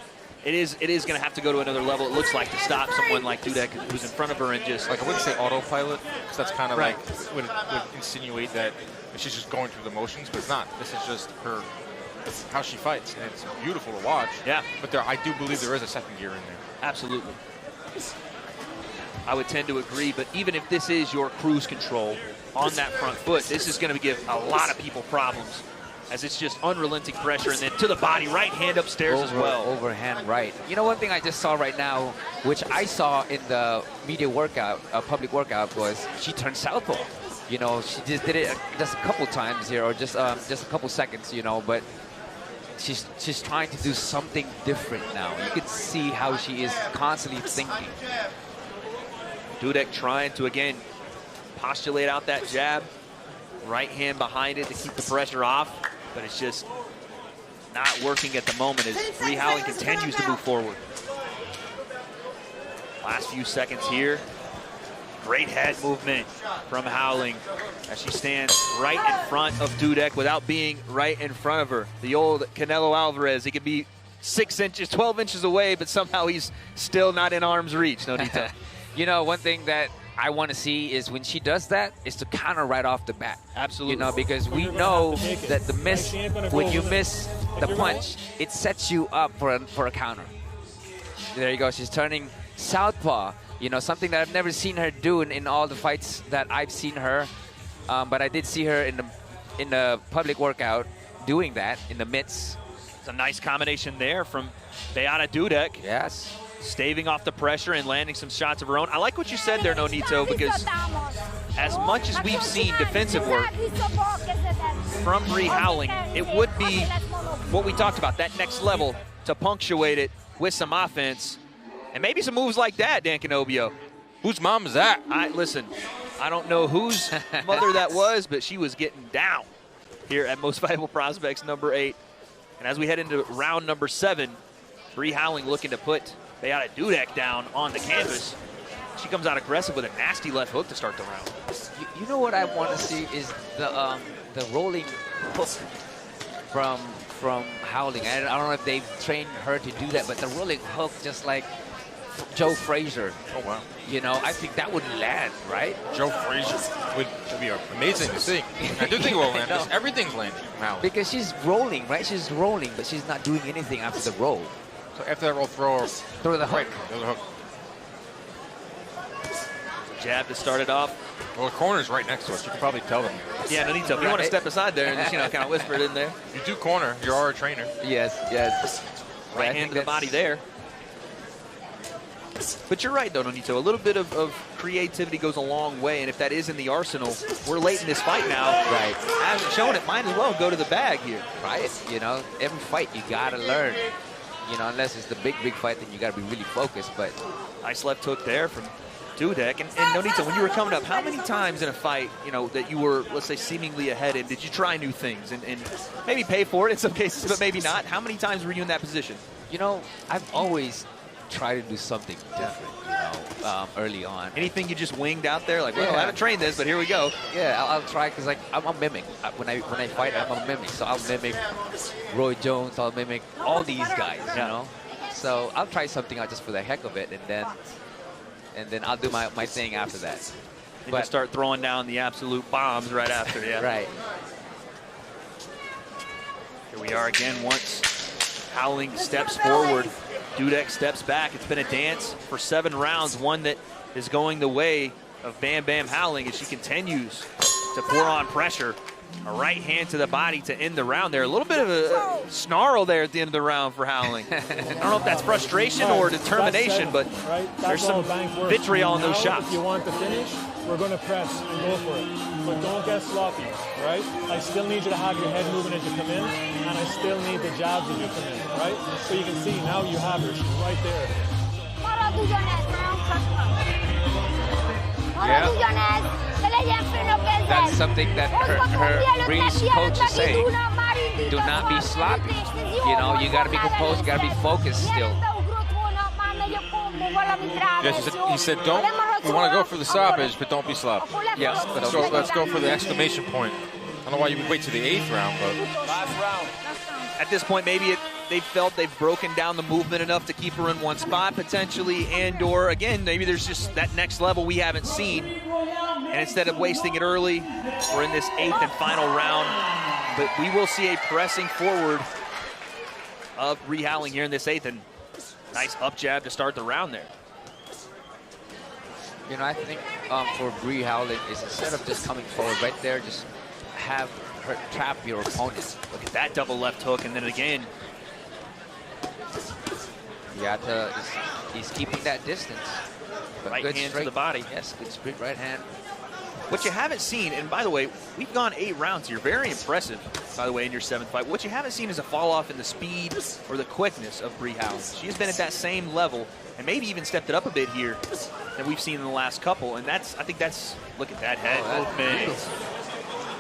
it is going to have to go to another level, it looks like, to stop someone like Dudek who's in front of her and just... Like, I wouldn't say autopilot, because that's kind of right. like, would insinuate that she's just going through the motions, but it's not. This is just her, how she fights, and it's beautiful to watch. Yeah. But I do believe there is a second gear in there. Absolutely. I would tend to agree, but even if this is your cruise control on that front foot, this is going to give a lot of people problems, as it's just unrelenting pressure, and then to the body, right hand upstairs as well. Overhand right. You know, one thing I just saw right now, which I saw in the media workout, public workout, was she turned southpaw. You know, she just did it just a couple times here, or just a couple seconds, you know, but she's trying to do something different now. You can see how she is constantly thinking. Dudek trying to, again, postulate out that jab. Right hand behind it to keep the pressure off, but it's just not working at the moment as Bree Howling continues to move forward. Last few seconds here. Great head movement from Howling as she stands right in front of Dudek without being right in front of her. The old Canelo Alvarez, he can be 6 inches, 12 inches away, but somehow he's still not in arm's reach, Nonito. You know, one thing that I want to see is when she does that, is to counter right off the bat. Absolutely. You know, because we know that the miss, when you miss the punch, it sets you up for a counter. There you go. She's turning southpaw. You know, something that I've never seen her do in all the fights that I've seen her. But I did see her in the public workout doing that in the mitts. It's a nice combination there from Beata Dudek. Yes. Staving off the pressure and landing some shots of her own. I like what you said there, Nonito, because as much as we've seen defensive work from Bree Howling, it would be what we talked about, that next level to punctuate it with some offense. And maybe some moves like that, Dan Canobio. Whose mom is that? Listen, I don't know whose mother that was, but she was getting down here at Most Valuable Prospects number 8. And as we head into round number 7, Bree Howling looking to put Beata Dudek down on the canvas. She comes out aggressive with a nasty left hook to start the round. You know what I want to see is the rolling hook from Howling. I don't know if they've trained her to do that, but the rolling hook, just like Joe Frazier. Oh, wow. You know, I think that would land, right? Joe Frazier would be amazing to see. I do think it will land. Everything's landing now. Because she's rolling, right? She's rolling, but she's not doing anything after the roll. So after that roll, throw the hook. Right, throw the hook. Jab to start it off. Well, the corner's right next to us. You can probably tell them. Yeah, Nonito, if you want to step aside there and just, kind of whisper it in there. You do corner. You are a trainer. Yes, yes. Right hand to the body there. But you're right, though, Nonito. A little bit of creativity goes a long way, and if that is in the arsenal, we're late in this fight now. Right. Hasn't shown it. Might as well go to the bag here. Right. You know, every fight you got to learn. You know, unless it's the big fight, then you got to be really focused. But nice left hook there from Dudek. And Nonito, when you were coming up, how many times in a fight, that you were, let's say, seemingly ahead in, did you try new things and maybe pay for it in some cases, but maybe not? How many times were you in that position? You know, I've always tried to do something different, early on. Anything you just winged out there? Like, well, I haven't trained this, but here we go. Yeah, I'll try, because I'm a mimic. When I fight, I'm a mimic. So I'll mimic Roy Jones. I'll mimic all these guys, you know? So I'll try something out just for the heck of it, and then I'll do my thing after that. And you start throwing down the absolute bombs right after, yeah. Right. Here we are again once Howling steps forward. Dudek steps back. It's been a dance for 7 rounds, one that is going the way of Bam Bam Howling as she continues to pour on pressure. A right hand to the body to end the round there. A little bit of a snarl there at the end of the round for Howling. I don't know if that's frustration or determination, but there's some vitriol in those shots. If you want the finish, we're going to press and go for it. But don't get sloppy, right? I still need you to have your head moving as you come in, and I still need the jabs as you come in, right? So you can see now you have her. She's right there. Yeah. That's something that her Bree's coach is saying. Do not be sloppy. You know, you got to be composed, you got to be focused still. Yes, he said, don't. We want to go for the stoppage, but don't be sloppy. Yes, let's go for the exclamation point. I don't know why you would wait to the 8th round, but last round. At this point, maybe they felt they've broken down the movement enough to keep her in one spot potentially, and/or again, maybe there's just that next level we haven't seen. And instead of wasting it early, we're in this 8th and final round. But we will see a pressing forward of Bree Howling here in this 8th, and nice up jab to start the round there. You know, I think for Bree Howling is instead of just coming forward right there, just have her trap your opponent. Look at that double left hook, and then again. He's keeping that distance. But right good hand straight to the body. Yes, good straight right hand. What you haven't seen, and by the way, we've gone 8 rounds here. Very impressive, by the way, in your 7th fight. What you haven't seen is a fall off in the speed or the quickness of Bree Howling. She has been at that same level, and maybe even stepped it up a bit here than we've seen in the last couple. And I think that's, look at that head movement.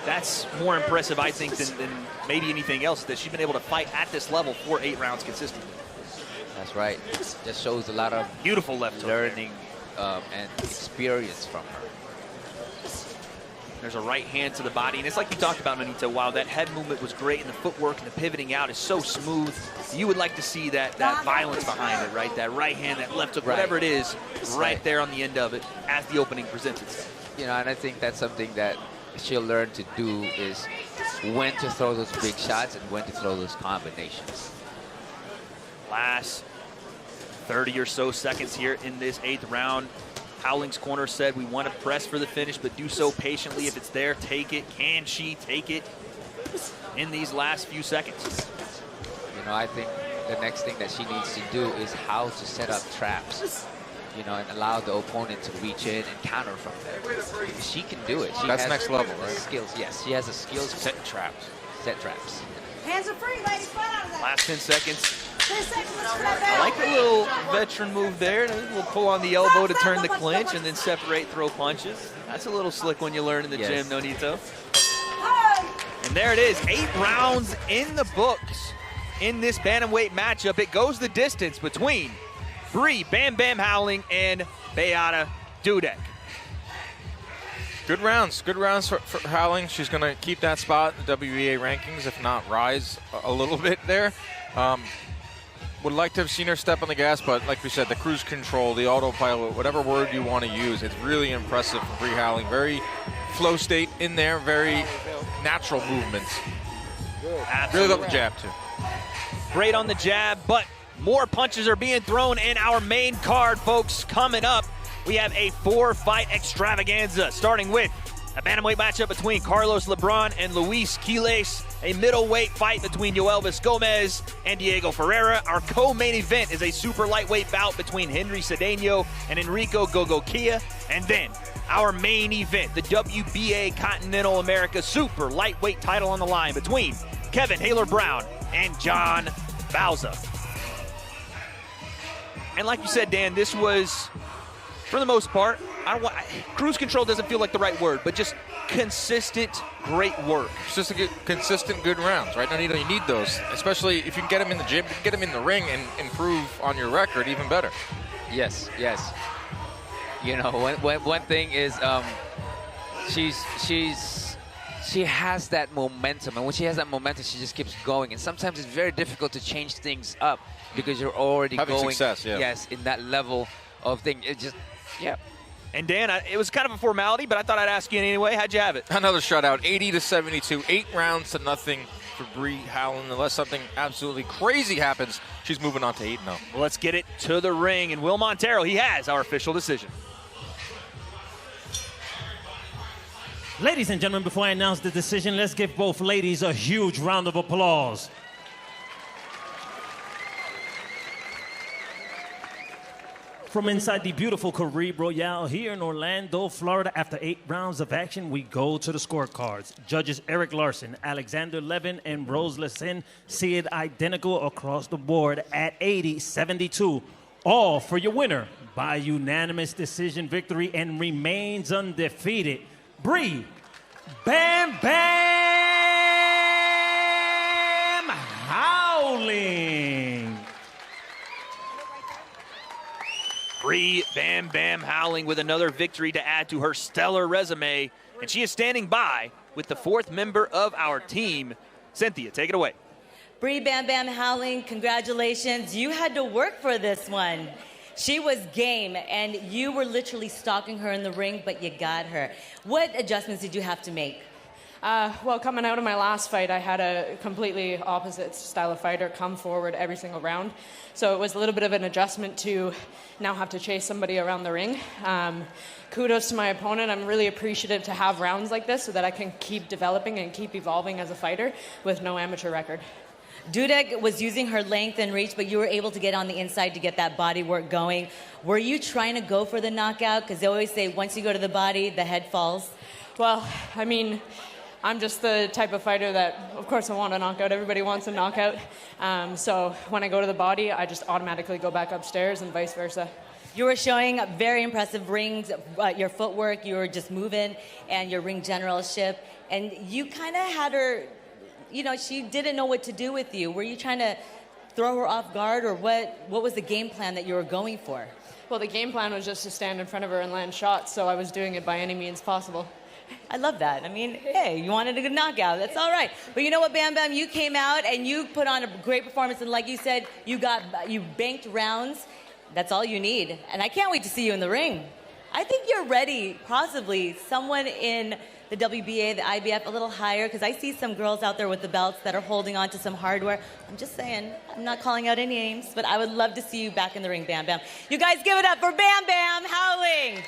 That's more impressive, I think, than maybe anything else, that she's been able to fight at this level for 8 rounds consistently. That's right. Just shows a lot of beautiful left learning and experience from her. There's a right hand to the body, and it's like you talked about, Nonito. Wow, that head movement was great, and the footwork and the pivoting out is so smooth. You would like to see that violence behind it, right? That right hand, that left hook, whatever it is, right there on the end of it as the opening presents itself. You know, and I think that's something that she'll learn to do is when to throw those big shots and when to throw those combinations. Last 30 or so seconds here in this 8th round. Howling's corner said we want to press for the finish, but do so patiently. If it's there, take it. Can she take it in these last few seconds? You know, I think the next thing that she needs to do is how to set up traps, you know, and allow the opponent to reach in and counter from there. She can do it. That's next level, right? Skills, yes. She has the skills. Set traps. Set traps. Hands are free, ladies. Fight out of that. Last 10 seconds. 10 seconds. I like the little veteran move there. A little pull on the elbow to turn the clinch and then separate throw punches. That's a little slick when you learn in the gym, Nonito. And there it is, 8 rounds in the books in this bantamweight matchup. It goes the distance between Bri Bam Bam Howling and Beata Dudek. Good rounds for Howling. She's going to keep that spot in the WBA rankings, if not rise a little bit there. Would like to have seen her step on the gas, but like we said, the cruise control, the autopilot, whatever word you want to use, it's really impressive from Bri Howling. Very flow state in there, very natural movements. Really love the jab, too. Great on the jab, but more punches are being thrown in our main card, folks. Coming up, we have a 4-fight extravaganza, starting with a bantamweight matchup between Carlos Lebron and Luis Quiles, a middleweight fight between Yoelvis Gomez and Diego Ferreira. Our co-main event is a super lightweight bout between Henry Cedeno and Enrico Gogokia. And then our main event, the WBA Continental America Super Lightweight title on the line between Kevin Haler-Brown and John Bauza. And like you said, Dan, this was, for the most part, cruise control doesn't feel like the right word, but just consistent, great work. It's just consistent, good rounds, right? You need those, especially if you can get them in the gym, get them in the ring and improve on your record even better. Yes. You know, one thing is she has that momentum, and when she has that momentum, she just keeps going. And sometimes it's very difficult to change things up because you're already having going, success, yeah. Yes, in that level of thing. It just, yeah. And Dan, it was kind of a formality, but I thought I'd ask you anyway. How'd you have it? Another shutout, 80-72, 8 rounds to nothing for Bri Howling. Unless something absolutely crazy happens, she's moving on to 8-0. Well, let's get it to the ring. And Will Montero, he has our official decision. Ladies and gentlemen, before I announce the decision, let's give both ladies a huge round of applause. From inside the beautiful Caribe Royale here in Orlando, Florida, after 8 rounds of action, we go to the scorecards. Judges Eric Larson, Alexander Levin, and Rose Lessin see it identical across the board at 80-72. All for your winner by unanimous decision victory and remains undefeated, Bri Bam Bam Howling. Bri Bam Bam Howling with another victory to add to her stellar resume. And she is standing by with the 4th member of our team. Cynthia, take it away. Bri Bam Bam Howling, congratulations. You had to work for this one. She was game, and you were literally stalking her in the ring, but you got her. What adjustments did you have to make? Well, coming out of my last fight, I had a completely opposite style of fighter come forward every single round. So it was a little bit of an adjustment to now have to chase somebody around the ring. Kudos to my opponent. I'm really appreciative to have rounds like this so that I can keep developing and keep evolving as a fighter with no amateur record. Dudek was using her length and reach, but you were able to get on the inside to get that body work going. Were you trying to go for the knockout? Because they always say once you go to the body, the head falls. Well, I mean, I'm just the type of fighter that, of course, I want a knockout. Everybody wants a knockout. So when I go to the body, I just automatically go back upstairs and vice versa. You were showing very impressive rings, your footwork, you were just moving, and your ring generalship. And you kind of had her, you know, she didn't know what to do with you. Were you trying to throw her off guard, or what was the game plan that you were going for? Well, the game plan was just to stand in front of her and land shots, so I was doing it by any means possible. I love that. I mean, hey, you wanted a good knockout. That's all right. But you know what, Bam Bam? You came out and you put on a great performance. And like you said, you banked rounds. That's all you need. And I can't wait to see you in the ring. I think you're ready, possibly someone in the WBA, the IBF, a little higher, because I see some girls out there with the belts that are holding on to some hardware. I'm just saying, I'm not calling out any names, but I would love to see you back in the ring, Bam Bam. You guys give it up for Bam Bam Howling.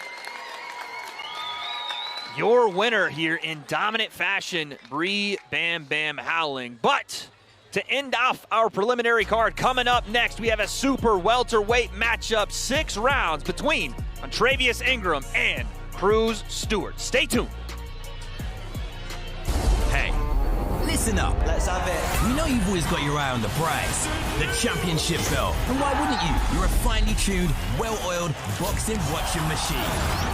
Your winner here in dominant fashion, Bree Bam Bam Howling. But to end off our preliminary card, coming up next, we have a super welterweight matchup, 6 rounds between Travius Ingram and Cruz Stewart. Stay tuned. Hey, listen up. Let's have it. We know you've always got your eye on the prize, the championship belt. And why wouldn't you? You're a finely tuned, well-oiled boxing watching machine,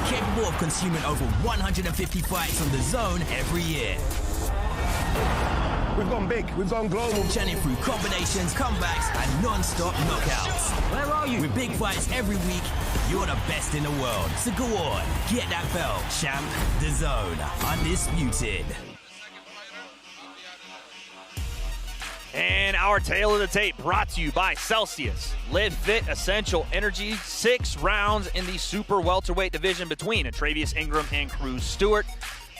capable of consuming over 150 fights on DAZN every year. We've gone big. We've gone global. Churning through combinations, comebacks, and non-stop knockouts. Where are you? With big fights every week, you're the best in the world. So go on, get that belt, champ. DAZN, undisputed. And our tale of the tape brought to you by Celsius. Live Fit Essential Energy. 6 rounds in the super welterweight division between Travius Ingram and Cruz Stewart.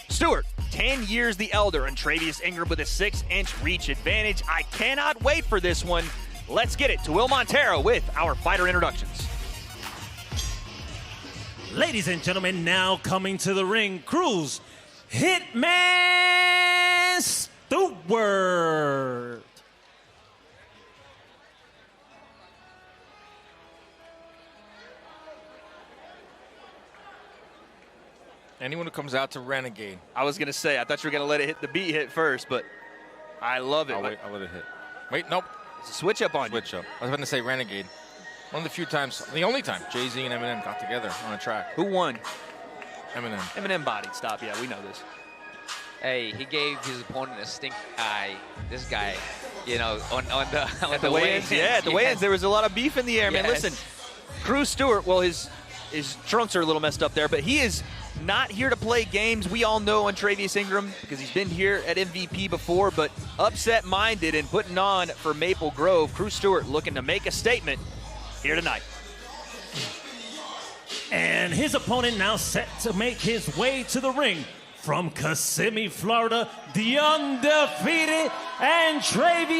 Stewart, 10 years the elder, and Travius Ingram with a 6-inch reach advantage. I cannot wait for this one. Let's get it to Will Montero with our fighter introductions. Ladies and gentlemen, now coming to the ring, Cruz Hitman Stewart. Anyone who comes out to Renegade. I was going to say, I thought you were going to let it hit the beat hit first, but I love it. I'll let it hit. Wait, nope. It's a switch up on Switch up. I was about to say Renegade. One of the few times, the only time, Jay-Z and Eminem got together on a track. Who won? Eminem. Eminem bodied. Stop. Yeah, we know this. Hey, he gave his opponent a stink eye. This guy, you know, on the weigh-ins. Yeah, at the weigh-ins, there was a lot of beef in the air, man. Listen, Cruz Stewart, well, his trunks are a little messed up there, but he is not here to play games. We all know on Travius Ingram because he's been here at MVP before, but upset-minded and putting on for Maple Grove. Cruz Stewart looking to make a statement here tonight. And his opponent now set to make his way to the ring from Kissimmee, Florida, the undefeated and Travius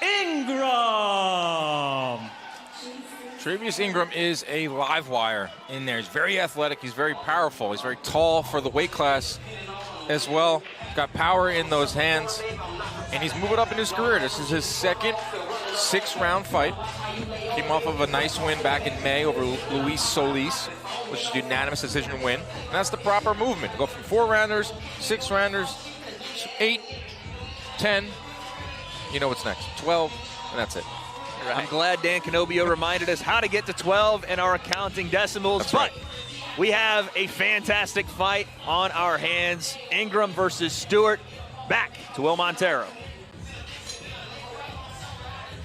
Ingram. Travius Ingram is a live wire in there. He's very athletic. He's very powerful. He's very tall for the weight class as well. Got power in those hands. And he's moving up in his career. This is his second 6-round fight. Came off of a nice win back in May over Luis Solis, which is a unanimous decision win. And that's the proper movement. Go from 4-rounders, 6-rounders, 8, 10. You know what's next. 12, and that's it. Right. I'm glad Dan Canobio reminded us how to get to 12 in our counting decimals. That's but right. We have a fantastic fight on our hands. Ingram versus Stewart. Back to Will Montero.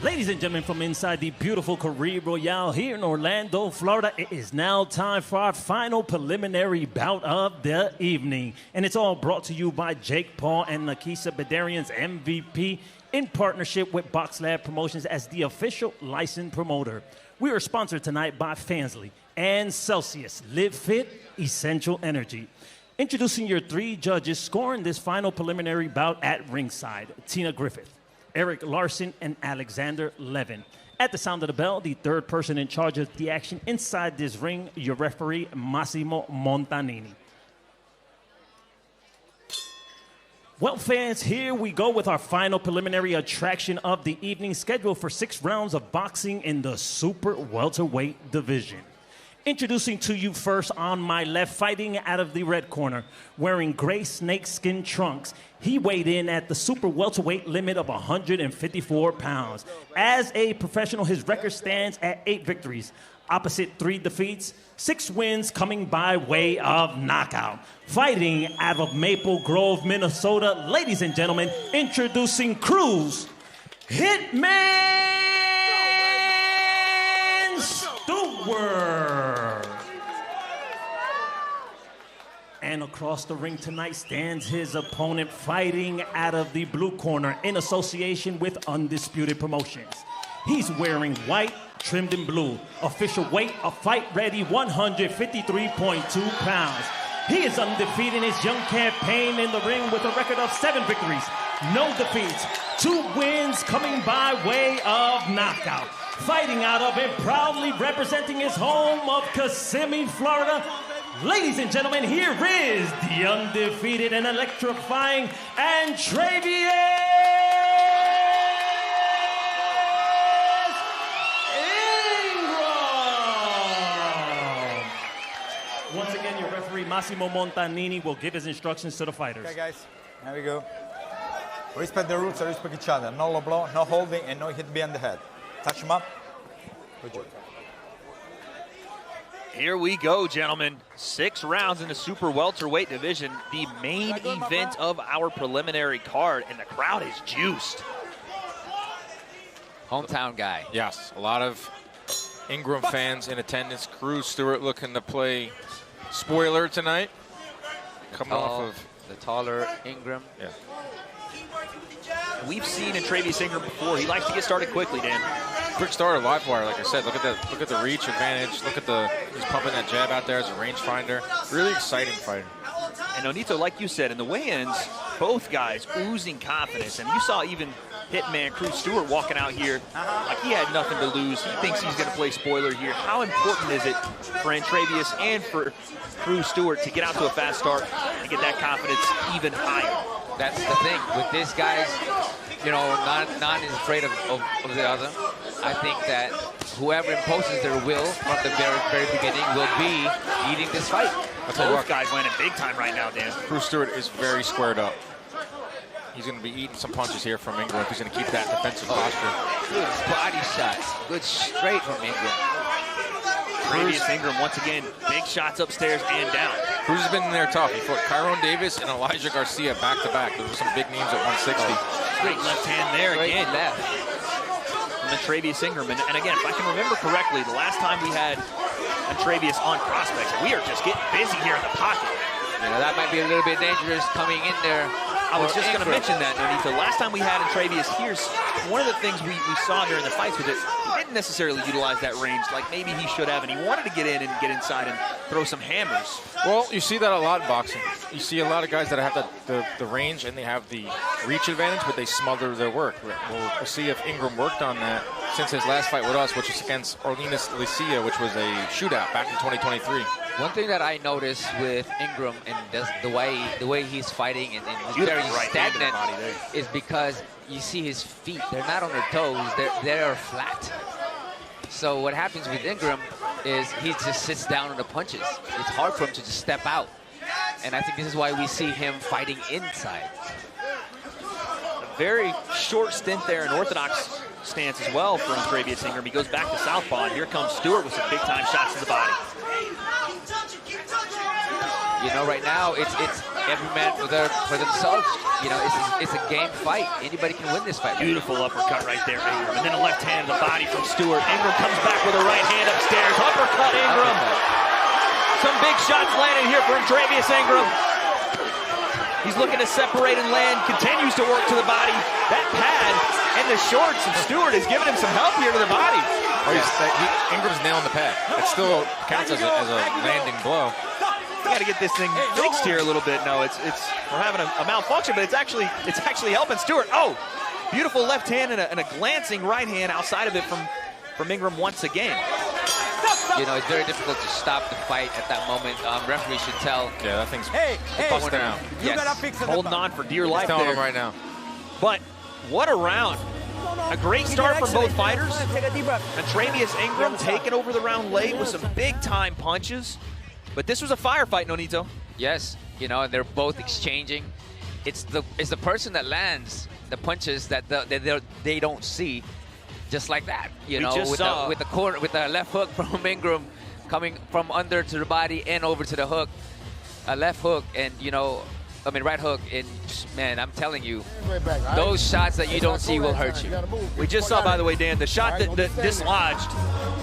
Ladies and gentlemen, from inside the beautiful Caribe Royale here in Orlando, Florida, it is now time for our final preliminary bout of the evening. And it's all brought to you by Jake Paul and Nakisa Bedarian's MVP in partnership with Box Lab Promotions as the official licensed promoter. We are sponsored tonight by Fansly and Celsius, Live Fit, Essential Energy. Introducing your 3 judges scoring this final preliminary bout at ringside, Tina Griffith, Eric Larson, and Alexander Levin. At the sound of the bell, the 3rd person in charge of the action inside this ring, your referee, Massimo Montanini. Well, fans, here we go with our final preliminary attraction of the evening, scheduled for 6 rounds of boxing in the super welterweight division. Introducing to you first on my left, fighting out of the red corner, wearing gray snakeskin trunks. He weighed in at the super welterweight limit of 154 pounds. As a professional, his record stands at 8 victories. Opposite 3 defeats, 6 wins coming by way of knockout. Fighting out of Maple Grove, Minnesota, ladies and gentlemen, introducing Cruz Hitman Stewart. And across the ring tonight stands his opponent, fighting out of the blue corner in association with Undisputed Promotions. He's wearing white, trimmed in blue. Official weight, a fight-ready 153.2 pounds. He is undefeated in his young campaign in the ring with a record of 7 victories, no defeats, 2 wins coming by way of knockout. Fighting out of and proudly representing his home of Kissimmee, Florida. Ladies and gentlemen, here is the undefeated and electrifying Antravius Ingram. Once again, your referee Massimo Montanini will give his instructions to the fighters. Okay, guys, here we go. Respect the rules and respect each other. No low blow, no holding, and no hit behind the head. Touch him up. Good job. Here we go, gentlemen. 6 rounds in the super welterweight division, the main event of our preliminary card, and the crowd is juiced. Hometown guy. Yes, a lot of Ingram fans in attendance. Cruz Stewart looking to play spoiler tonight. Coming off of the taller Ingram. Yeah. We've seen Antravius Ingram before. He likes to get started quickly, Dan. Quick starter, live wire, like I said. Look at the reach advantage. Look at he's pumping that jab out there as a rangefinder. Really exciting fighter. And Nonito, like you said, in the weigh-ins, both guys oozing confidence. And you saw even hitman Cruz Stewart walking out here like he had nothing to lose. He thinks he's going to play spoiler here. How important is it for Antravius and for Cruz Stewart to get out to a fast start and get that confidence even higher? That's the thing with these guys. You know, none is afraid of the other. I think that whoever imposes their will from the very beginning will be eating this fight. Both guys landing big time right now, Dan. Cruz Stewart is very squared up. He's going to be eating some punches here from Ingram. He's going to keep that defensive posture. Good body shots. Good straight from Ingram. Antravius Ingram, once again, big shots upstairs and down. Cruz has been in there tough. He fought Kyron Davis and Elijah Garcia back-to-back. Those were some big names at 160. Great left hand there again. From Antravius Ingram. And again, if I can remember correctly, the last time we had Antravius on prospects, we are just getting busy here in the pocket. You know, that might be a little bit dangerous coming in there. I was just going to mention that, Nonito. Last time we had Antravius here, one of the things we saw during the fights was that he didn't necessarily utilize that range like maybe he should have, and he wanted to get in and get inside and throw some hammers. Well, you see that a lot in boxing. You see a lot of guys that have the range and they have the reach advantage, but they smother their work. We'll see if Ingram worked on that since his last fight with us, which was against Orleanis Licia, which was a shootout back in 2023. One thing that I noticed with Ingram and the way he's fighting and he's very stagnant is because you see his feet. They're not on their toes. They're flat. So what happens with Ingram is he just sits down on the punches. It's hard for him to just step out. And I think this is why we see him fighting inside. A very short stint there in orthodox stance as well for Antravius Ingram. He goes back to southpaw, and here comes Stewart with some big-time shots to the body. You know, right now, it's every man for themselves. You know, it's a game fight. Anybody can win this fight. Beautiful uppercut right there, Ingram. And then a left hand to the body from Stewart. Ingram comes back with a right hand upstairs. Uppercut, Ingram. Some big shots landed here for Antravius Ingram. He's looking to separate and land. Continues to work to the body. That pad and the shorts of Stewart is giving him some help here to the body. Oh, Ingram's nailing the pad. It still counts as a landing blow. We got to get this thing fixed here a little bit. No, we're having a malfunction, but it's actually helping Stewart. Oh, beautiful left hand and a glancing right hand outside of it from Ingram once again. You know, it's very difficult to stop the fight at that moment. Referee should tell. Yeah, that thing's bust down. You gotta fix it. Holding on for dear life telling there. him right now. But what a round. A great start from both fighters. Antravius Ingram taking over the round late with some big-time punches. But this was a firefight, Nonito. Yes, you know, and they're both exchanging. It's the person that lands the punches that they don't see, just like that. You know, with the left hook from Ingram coming from under to the body and over to the hook, a left hook, and you know, right hook, and man, I'm telling you, those shots that you don't see will hurt you. We just saw, by the way, Dan, the shot that dislodged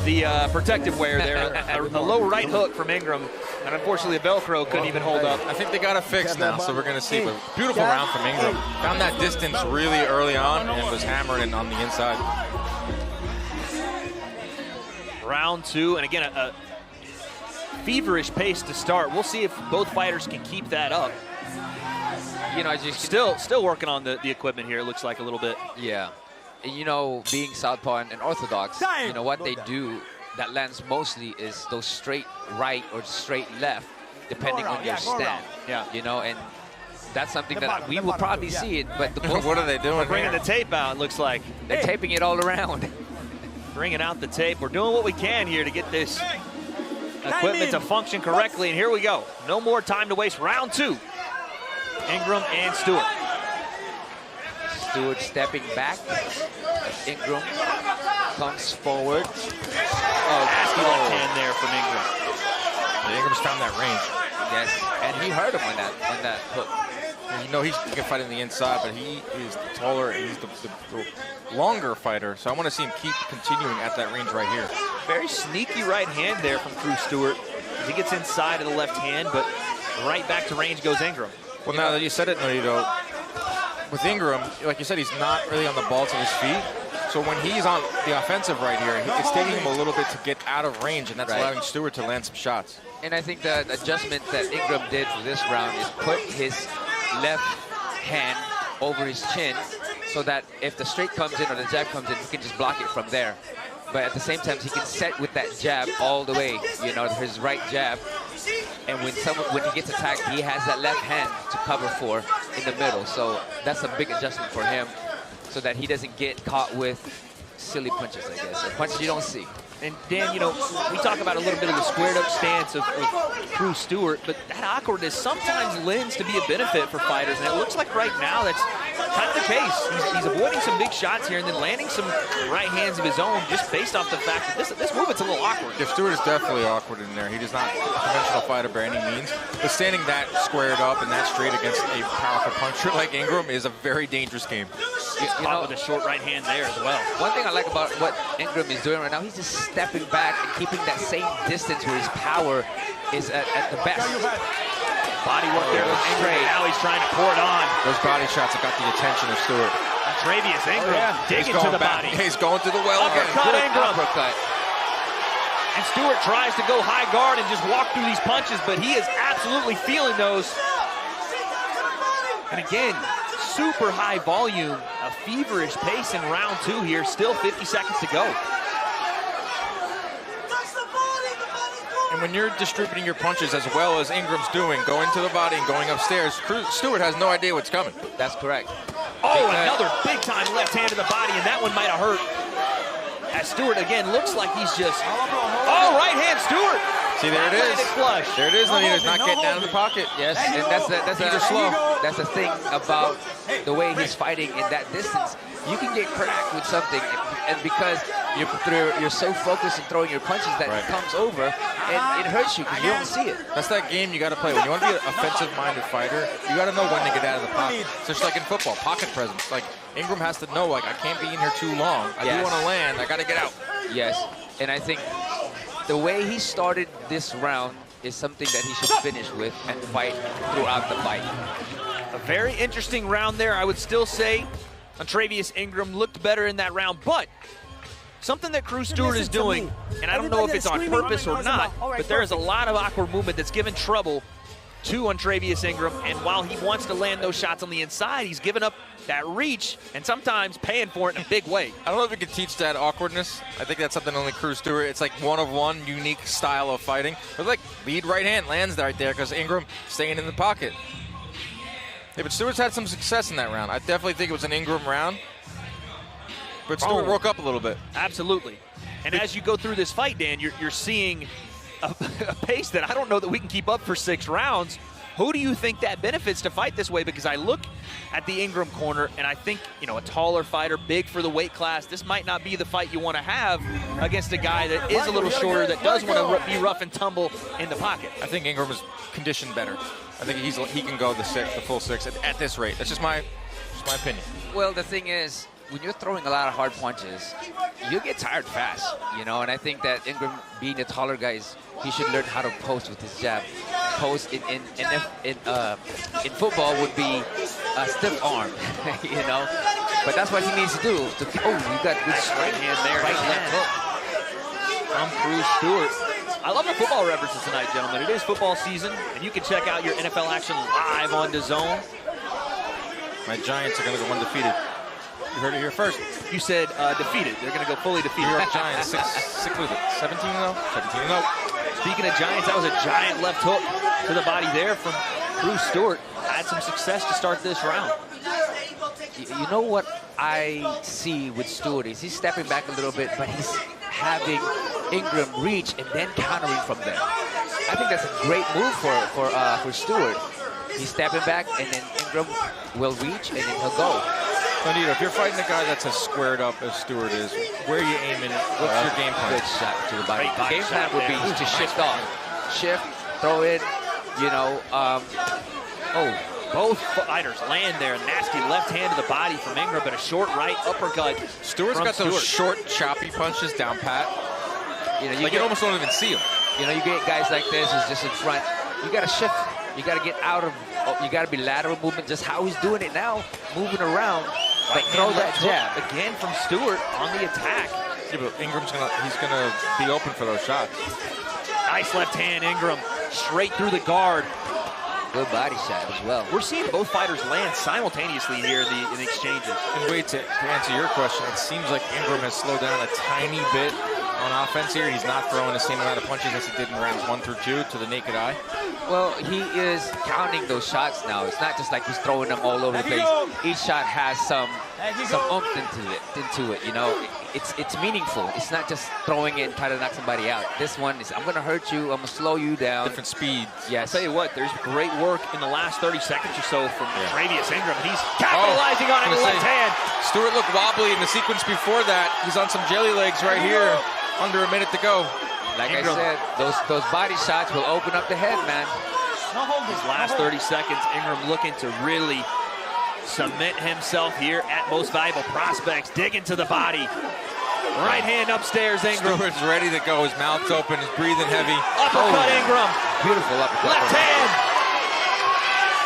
the protective wear there, a low right hook from Ingram, and unfortunately the Velcro couldn't even hold up. I think they got it fixed now, so we're going to see. But beautiful round from Ingram. Found that distance really early on and was hammering on the inside. Round 2, and again, a feverish pace to start. We'll see if both fighters can keep that up. You know, just still working on the equipment here. It looks like a little bit. Yeah, and you know, being southpaw and orthodox, you know what they do that lands mostly is those straight right or straight left, depending on your stand. Yeah, you know, and that's something that we will probably see it. But what are they doing? We're bringing the tape out. It looks like they're taping it all around. Bringing out the tape. We're doing what we can here to get this equipment to function correctly, and here we go. No more time to waste. Round 2. Ingram and Stewart. Stewart stepping back. Ingram comes forward. Nasty left hand there from Ingram. Ingram's found that range. Yes, and he hurt him on that hook. You know, he can fight on the inside, but he is the taller and he's the longer fighter. So I want to see him keep continuing at that range right here. Very sneaky right hand there from Crew Stewart. He gets inside of the left hand, but right back to range goes Ingram. Well, now that you said it, Norito, with Ingram, like you said, he's not really on the balls of his feet. So when he's on the offensive right here, it's taking him a little bit to get out of range, and that's allowing Stewart to land some shots. And I think the adjustment that Ingram did for this round is put his left hand over his chin so that if the straight comes in or the jab comes in, he can just block it from there. But at the same time, he can set with that jab all the way, you know, his right jab. And when he gets attacked, he has that left hand to cover for in the middle. So that's a big adjustment for him so that he doesn't get caught with silly punches, I guess, or punches you don't see. And Dan, you know, we talk about a little bit of the squared up stance of Crew Stewart, but that awkwardness sometimes lends to be a benefit for fighters, and it looks like right now that's kind of the case. He's avoiding some big shots here and then landing some right hands of his own just based off the fact that this movement's a little awkward. Yeah, Stewart is definitely awkward in there. He is not a conventional fighter by any means, but standing that squared up and that straight against a powerful puncher like Ingram is a very dangerous game. He's caught with a short right hand there as well. One thing I like about what Ingram is doing right now, he's just stepping back and keeping that same distance where his power is at the best. Body work there with Ingram. Now he's trying to pour it on. Those body shots have got the attention of Stewart. Travius Ingram digging to the body. He's going to the well again. Uppercut Ingram. Uppercut. And Stewart tries to go high guard and just walk through these punches, but he is absolutely feeling those. And again, super high volume, a feverish pace in round 2 here. Still 50 seconds to go. And when you're distributing your punches as well as Ingram's doing, going to the body and going upstairs, Stewart has no idea what's coming. That's correct. Oh, another big-time left hand to the body, and that one might have hurt. As Stewart, again, looks like he's just... Oh, right hand, Stewart! See, there it is. Flush. There it is, He's not getting out of the pocket. Yes, and that's the thing about the way he's fighting in that distance. You can get cracked with something, and because you're so focused on throwing your punches that it comes over, and it hurts you because you don't see it. That's that game you got to play. When you want to be an offensive-minded fighter, you got to know when to get out of the pocket. So it's like in football, pocket presence. Like Ingram has to know, like, I can't be in here too long. I do want to land. I got to get out. Yes, and I think the way he started this round is something that he should finish with and fight throughout the fight. A very interesting round there. I would still say Travius Ingram looked better in that round, but something that Crew Stewart is doing, and I don't know if it's on purpose or not, but there is a lot of awkward movement that's given trouble to Travius Ingram, and while he wants to land those shots on the inside, he's given up that reach and sometimes paying for it in a big way. I don't know if we could teach that awkwardness. I think that's something only Crew Stewart. It's like one-of-one unique style of fighting. But like lead right hand lands right there because Ingram staying in the pocket. Yeah, but Stewart's had some success in that round. I definitely think it was an Ingram round. But Stewart woke up a little bit. Absolutely. And as you go through this fight, Dan, you're seeing a pace that I don't know that we can keep up for 6 rounds. Who do you think that benefits to fight this way? Because I look at the Ingram corner, and I think, you know, a taller fighter, big for the weight class, this might not be the fight you want to have against a guy that is a little shorter, that does want to be rough and tumble in the pocket. I think Ingram is conditioned better. I think he can go the full 6 at this rate. That's just my opinion. Well, the thing is, when you're throwing a lot of hard punches, you get tired fast, you know. And I think that Ingram, being a taller guy, he should learn how to post with his jab. Post in football would be a stiff arm, you know. But that's what he needs to do. You got good straight hand there. Right left hook from Cruz Stewart. I love the football references tonight, gentlemen. It is football season, and you can check out your NFL action live on DAZN. My Giants are going to go undefeated. You heard it here first. You said defeated. They're going to go fully defeated. New York Giants, 17-0. 17-0. Speaking of Giants, that was a giant left hook to the body there from Cruz Stewart. Had some success to start this round. You know what I see with Stewart is he's stepping back a little bit, but he's having Ingram reach and then countering from there. I think that's a great move for Stewart. He's stepping back, and then Ingram will reach, and then he'll go. Nonito, if you're fighting a guy that's as squared up as Stewart is, where are you aiming? What's your game plan? Good shot to the body. Game plan would be to shift off. Shift, throw it, you know. Both fighters land there. Nasty left hand to the body from Ingram, but a short right uppercut. Stewart's got those short, choppy punches down pat. You know, you almost don't even see them. You know, you get guys like this who's just in front. You got to shift. You got to get out of. You got to be lateral movement. Just how he's doing it now, moving around. But throw that jab again from Stewart on the attack. Yeah, but Ingram's he's gonna be open for those shots. Nice left hand, Ingram, straight through the guard. Good body shot as well. We're seeing both fighters land simultaneously here in the exchanges. And wait, to answer your question, it seems like Ingram has slowed down a tiny bit on offense here. He's not throwing the same amount of punches as he did in rounds 1 through 2 to the naked eye. Well, he is counting those shots now. It's not just like he's throwing them all over the place. Each shot has some oomph into it. You know, it's meaningful. It's not just throwing it and trying to knock somebody out. This one is, I'm going to hurt you. I'm going to slow you down. Different speeds. Yes. I'll tell you what, there's great work in the last 30 seconds or so from Travius Ingram. He's capitalizing on it with left hand. Stewart looked wobbly in the sequence before that. He's on some jelly legs right here. Under a minute to go. Like Ingram. I said, those body shots will open up the head, man. These last 30 seconds, Ingram looking to really cement himself here at Most Valuable Prospects. Digging to the body. Right hand upstairs, Ingram. Stewart's ready to go. His mouth's open. He's breathing heavy. Uppercut, Ingram. Beautiful uppercut. Left hand.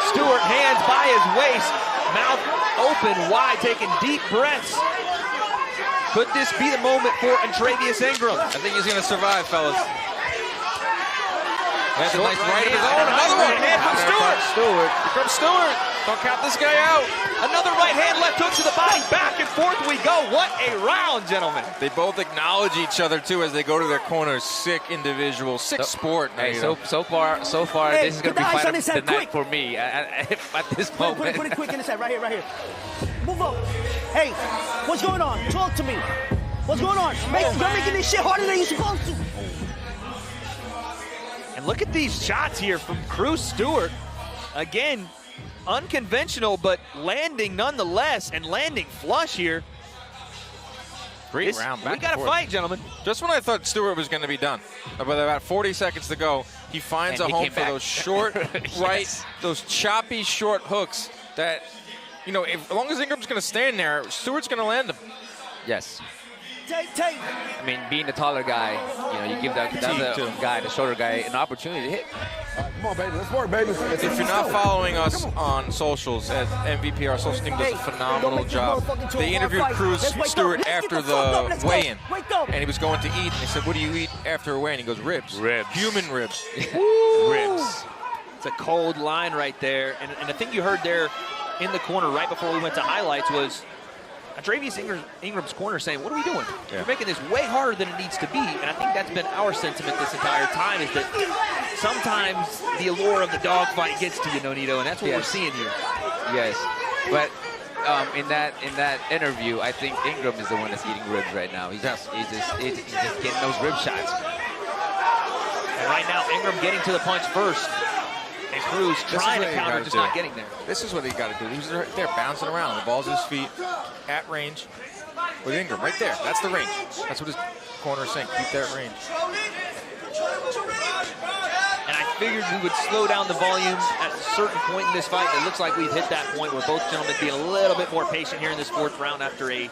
Stewart hands by his waist. Mouth open, wide, taking deep breaths. Could this be the moment for Travius Ingram? I think he's going to survive, fellas. That's a nice right of his own. Another right hand from Stewart. From Stewart. Don't count this guy out. Another right hand left hook to the body. Back and forth we go. What a round, gentlemen. They both acknowledge each other, too, as they go to their corners. Sick individual. Sick sport. Hey, so far, hey, this is going to be fight of the night for me at this moment. Put it quick in the set. Right here. Move up. Hey, what's going on? Talk to me. What's going on? You're making this shit harder than you're supposed to. And look at these shots here from Cruz Stewart. Again, unconventional, but landing nonetheless, and landing flush here. Great round. We got to fight, gentlemen. Just when I thought Stewart was going to be done, with about 40 seconds to go, he finds a home for those short right, those choppy short hooks that, you know, as long as Ingram's going to stand there, Stewart's going to land them. Yes. Take. I mean, being the taller guy, you know, you give the other guy, the shorter guy, an opportunity to hit. Come on, baby. Let's work, baby. If you're not following us on socials at MVP, our social team does a phenomenal job. They interviewed Cruz Stewart after the weigh-in, and he was going to eat. And they said, "What do you eat after a weigh-in?" He goes, "Ribs. Human ribs." Ribs. It's a cold line right there. And the thing you heard there in the corner right before we went to highlights was Travius Ingram's corner saying, what are we doing? Yeah. We're making this way harder than it needs to be. And I think that's been our sentiment this entire time, is that sometimes the allure of the dogfight gets to you, Nonito, and that's what we're seeing here. Yes. But in that interview, I think Ingram is the one that's eating ribs right now. He's just getting those rib shots. And right now, Ingram getting to the punch first. And Cruz trying to counter, just not getting there. This is what he got to do. He's right there bouncing around. The ball's at his feet, at range. With Ingram, right there. That's the range. That's what his corner is saying. Keep that range. And I figured we would slow down the volume at a certain point in this fight. It looks like we've hit that point where both gentlemen being a little bit more patient here in this fourth round after a,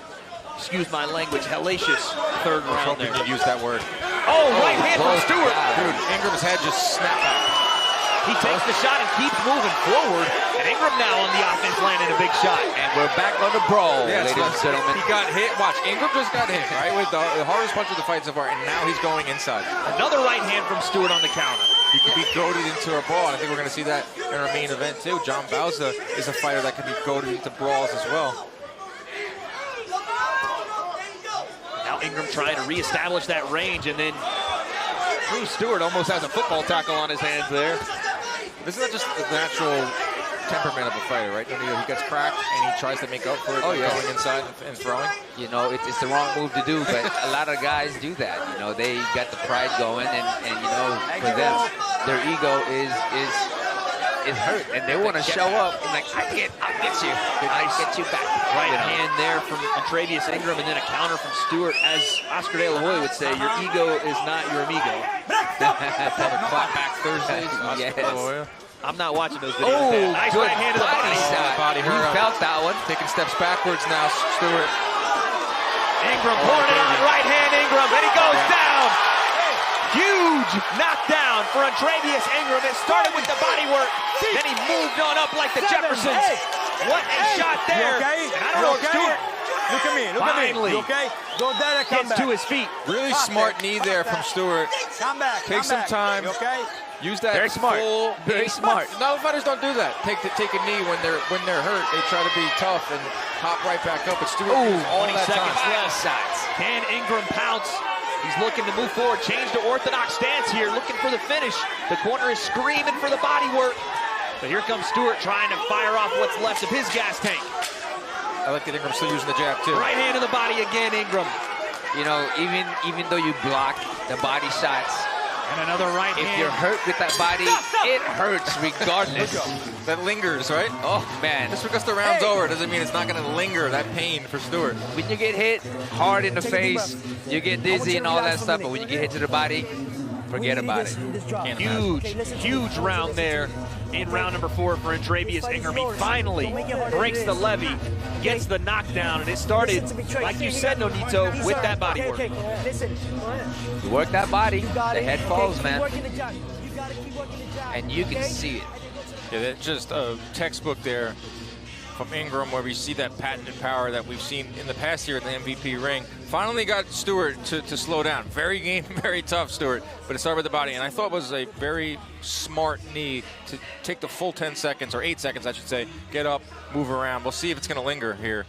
excuse my language, hellacious third round there. You use that word. Oh, right hand from Stewart. Dude, Ingram's head just snapped back. He takes the shot and keeps moving forward. And Ingram now on the offense landing a big shot. And we're back on the brawl, Yeah, ladies and gentlemen. He got hit. Watch, Ingram just got hit, right? With the hardest punch of the fight so far, and now he's going inside. Another right hand from Stewart on the counter. He could be goaded into a brawl. I think we're going to see that in our main event, too. John Bauza is a fighter that can be goaded into brawls as well. Now Ingram trying to reestablish that range, and then Drew Stewart almost has a football tackle on his hands there. This is not just the natural temperament of a fighter, right? He gets cracked and he tries to make up for it by going inside and throwing. You know, it's the wrong move to do, but a lot of guys do that. You know, they got the pride going, and you know, for them, their ego is hurt, and they want to show up and like, I'll get you. I'll get you back. Right hand there from Travius Ingram, and then a counter from Stewart. As Oscar De La Hoya would say, your ego is not your amigo. Clapback Thursdays. Yes. I'm not watching those videos. Oh, nice good right hand to the body. We felt that one. Taking steps backwards now, Stewart. Ingram pouring it on, right hand Ingram, and he goes down. Huge knockdown for Travius Ingram. It started with the body work, then he moved on up like the Jeffersons. What a shot there. Okay? And I don't know if Stewart Look at me. Look finally at me. You okay? Go down and come gets back. to his feet. Really smart knee there from Stewart. Come back. Take some time. You okay? Use that Very smart. full. Very smart. No, fighters don't do that. Take a knee when they're hurt. They try to be tough and hop right back up. But Stewart all 20 that seconds time. left. Can Ingram pounce? He's looking to move forward, change to orthodox stance here, looking for the finish. The corner is screaming for the body work. But here comes Stewart trying to fire off what's left of his gas tank. I like that Ingram's still using the jab too. Right hand to the body again, Ingram. You know, even though you block the body shots, and another right hand. If you're hurt with that body, it hurts regardless. That lingers, right? Oh, man. Just because the round's over doesn't mean it's not going to linger, that pain for Stewart. When you get hit hard in the face, you get dizzy and all that stuff, but when you get hit to the body, forget about it. Huge round there in round number 4 for Travius Ingram. He finally breaks the levy, gets the knockdown, and it started, like you said, Nonito, with that body work. You work that body, the head falls, man. And you can see it. Yeah, that's just a textbook there from Ingram, where we see that patented power that we've seen in the past here in the MVP ring. Finally got Stewart to slow down. Very tough, Stewart, but it started with the body, and I thought it was a very smart knee to take the full 10 seconds, or 8 seconds, I should say, get up, move around. We'll see if it's going to linger here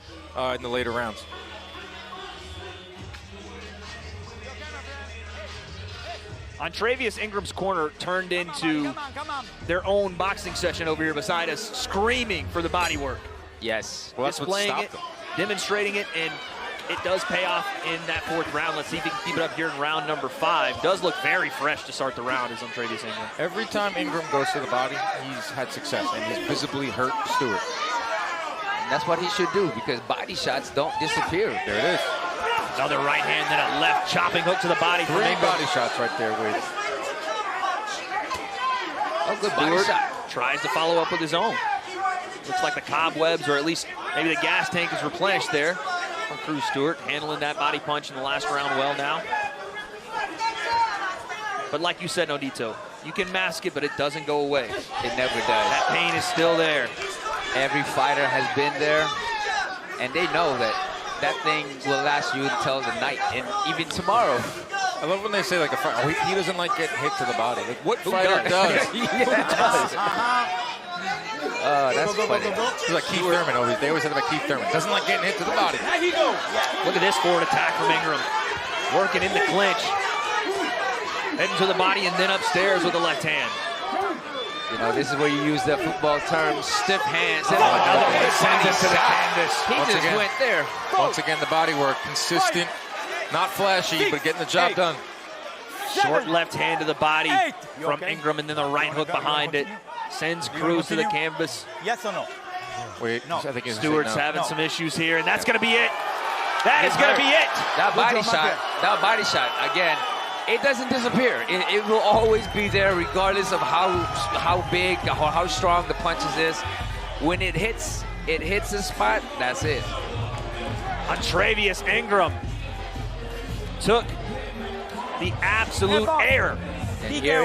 in the later rounds. On Travius Ingram's corner turned into their own boxing session over here beside us, screaming for the body work. Yes. Well, that's displaying what it, stopped them. demonstrating it, and it does pay off in that 4th round. Let's see if he can keep it up here in round number 5. Does look very fresh to start the round as on Travius Ingram. Every time Ingram goes to the body, he's had success, and he's visibly hurt Stewart. And that's what he should do, because body shots don't disappear. There it is. Another right hand, then a left chopping hook to the body. 3 body shots right there, Wade. Oh, good body shot. Tries to follow up with his own. Looks like the cobwebs, or at least maybe the gas tank is replenished there from Cruz Stewart, handling that body punch in the last round well now. But like you said, Nodito, you can mask it, but it doesn't go away. It never does. That pain is still there. Every fighter has been there, and they know that thing will last you until the night, and even tomorrow. I love when they say, like, a fighter, he doesn't like getting hit to the body. Like, what Who fighter does? Yes. Who does? Oh, that's funny. It's like Keith Thurman. They always said about Keith Thurman. Doesn't like getting hit to the body. Look at this forward attack from Ingram. Working in the clinch. Heading to the body and then upstairs with the left hand. You know, this is where you use the football term, stiff hands. Another one sends it to the canvas. He just went there. Once again, the body work, consistent, not flashy, but getting the job done. Short left hand to the body from Ingram, and then the right hook behind it. Sends Cruz to the canvas. Yes or no? Wait, no. I think Stewart's having some issues here, and that's going to be it. That is going to be it. That body shot, again, it doesn't disappear. It will always be there, regardless of how big or how strong the punches is. When it hits the spot, that's it. Travius Ingram took the absolute air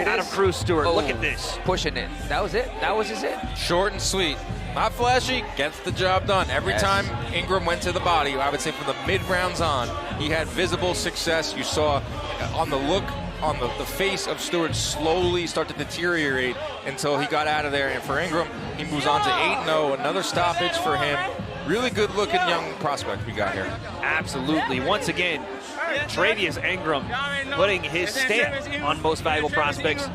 out of Cruz Stewart. Look at this. Pushing it. That was it. That was his it. Short and sweet. Not flashy, gets the job done. Every time Ingram went to the body, I would say from the mid-rounds on, he had visible success. You saw on the look on the face of Stewart slowly start to deteriorate until he got out of there. And for Ingram, he moves on to 8-0, another stoppage for him. Really good-looking young prospect we got here. Absolutely. Once again, Travius Ingram putting his stamp on most valuable prospects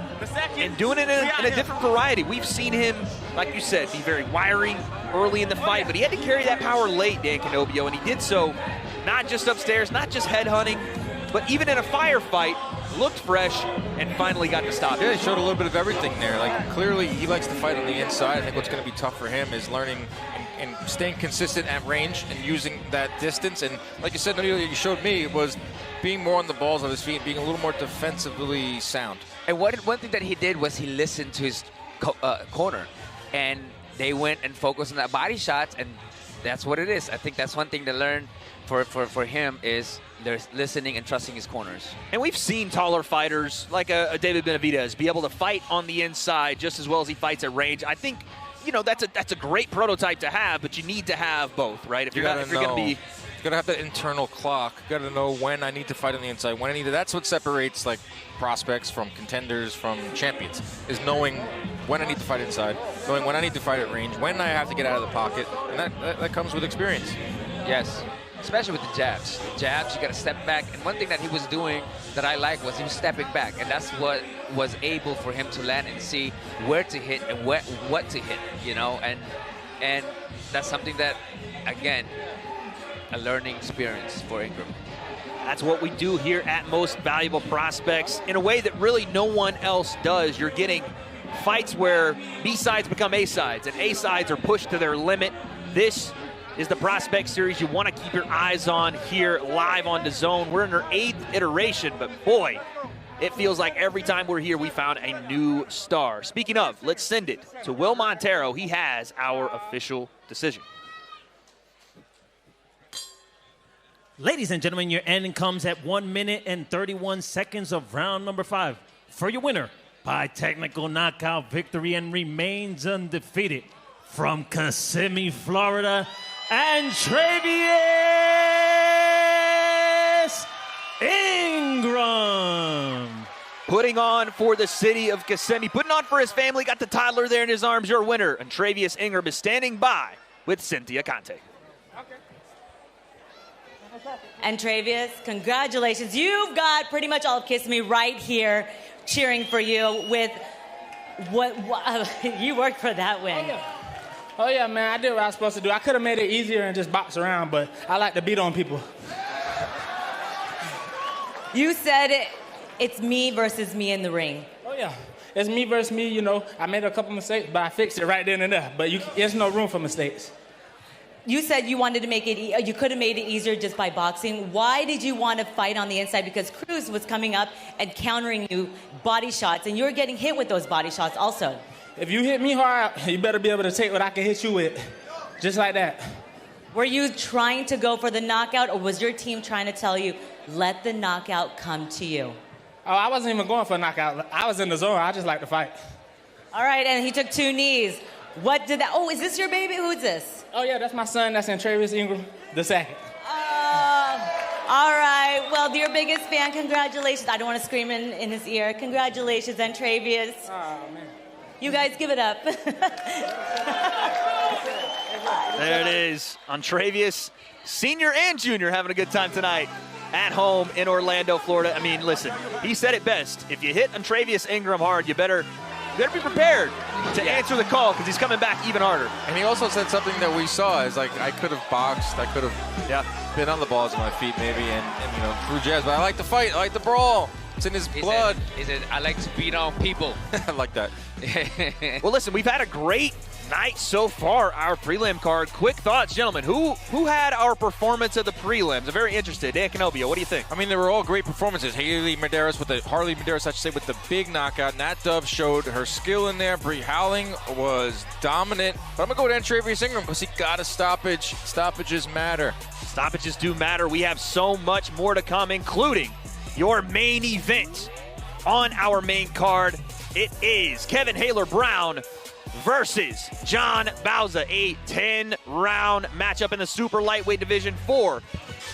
and doing it in a different variety. We've seen him, like you said, be very wiry early in the fight, but he had to carry that power late, Dan Canobio, and he did so not just upstairs, not just headhunting, but even in a firefight, looked fresh and finally got to stop. Yeah, he showed a little bit of everything there. Like, clearly he likes to fight on the inside. I think what's going to be tough for him is learning and staying consistent at range and using that distance. And like you said, you showed me, was being more on the balls of his feet and being a little more defensively sound. And one thing that he did was he listened to his corner, and they went and focused on that body shots, and that's what it is. I think that's one thing to learn for him is there's listening and trusting his corners. And we've seen taller fighters like a David Benavidez be able to fight on the inside just as well as he fights at range. I think, you know, that's a great prototype to have, but you need to have both, right? If you're going to be... You gotta have that internal clock. You gotta know when I need to fight on the inside, when I need to. That's what separates like prospects from contenders from champions, is knowing when I need to fight inside, knowing when I need to fight at range, when I have to get out of the pocket, and that comes with experience. Yes, especially with the jabs. The jabs, you gotta step back. And one thing that he was doing that I like was he was stepping back, and that's what was able for him to land and see where to hit and what to hit, you know, and that's something that, again, a learning experience for Ingram. That's what we do here at Most Valuable Prospects in a way that really no one else does. You're getting fights where B-sides become A-sides and A-sides are pushed to their limit. This is the Prospect Series you want to keep your eyes on here live on DAZN. We're in our 8th iteration, but boy, it feels like every time we're here, we found a new star. Speaking of, let's send it to Will Montero. He has our official decision. Ladies and gentlemen, your ending comes at 1 minute and 31 seconds of round number 5. For your winner, by technical knockout victory and remains undefeated, from Kissimmee, Florida, and Travius Ingram. Putting on for the city of Kissimmee, putting on for his family, got the toddler there in his arms, your winner. And Travius Ingram is standing by with Cynthia Conte. And Travius, congratulations. You've got pretty much all of Kissimmee right here cheering for you with what you worked for that win. Oh, yeah, man, I did what I was supposed to do. I could have made it easier and just box around, but I like to beat on people. You said it's me versus me in the ring. Oh, yeah. It's me versus me, you know. I made a couple mistakes, but I fixed it right then and there. But there's no room for mistakes. You said you wanted to make it, you could have made it easier just by boxing. Why did you want to fight on the inside? Because Cruz was coming up and countering you body shots, and you were getting hit with those body shots also. If you hit me hard, you better be able to take what I can hit you with. Just like that. Were you trying to go for the knockout, or was your team trying to tell you, let the knockout come to you? Oh, I wasn't even going for a knockout. I was in the zone. I just like to fight. All right, and he took 2 knees. What did that, oh, is this your baby? Who's this? Oh, yeah, that's my son. That's in Travius Ingram II. All right. Well, your biggest fan, congratulations. I don't want to scream in his ear. Congratulations on Travius. Oh, man. You guys give it up. There it is. On Travius, senior and junior, having a good time tonight at home in Orlando, Florida. I mean, listen, he said it best. If you hit on Travius Ingram hard, you better be prepared to answer the call, because he's coming back even harder. And he also said something that we saw is like, I could have boxed, I could have been on the balls of my feet maybe and you know, threw jabs, but I like to fight, I like to brawl. It's in his He blood. He said, I like to beat on people. I like that. Well, listen, we've had a great night so far, our prelim card. Quick thoughts, gentlemen. Who had our performance of the prelims? I'm very interested. Dan Canobio, what do you think? I mean, they were all great performances. Harley Medeiros I should say, with the big knockout. Nat Dove showed her skill in there. Bree Howling was dominant. But I'm going to go with Travius Ingram because he got a stoppage. Stoppages matter. Stoppages do matter. We have so much more to come, including your main event on our main card. It is Kevin Haler-Brown versus John Bauza, a 10-round matchup in the super lightweight division for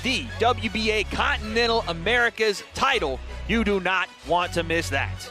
the WBA Continental Americas title. You do not want to miss that.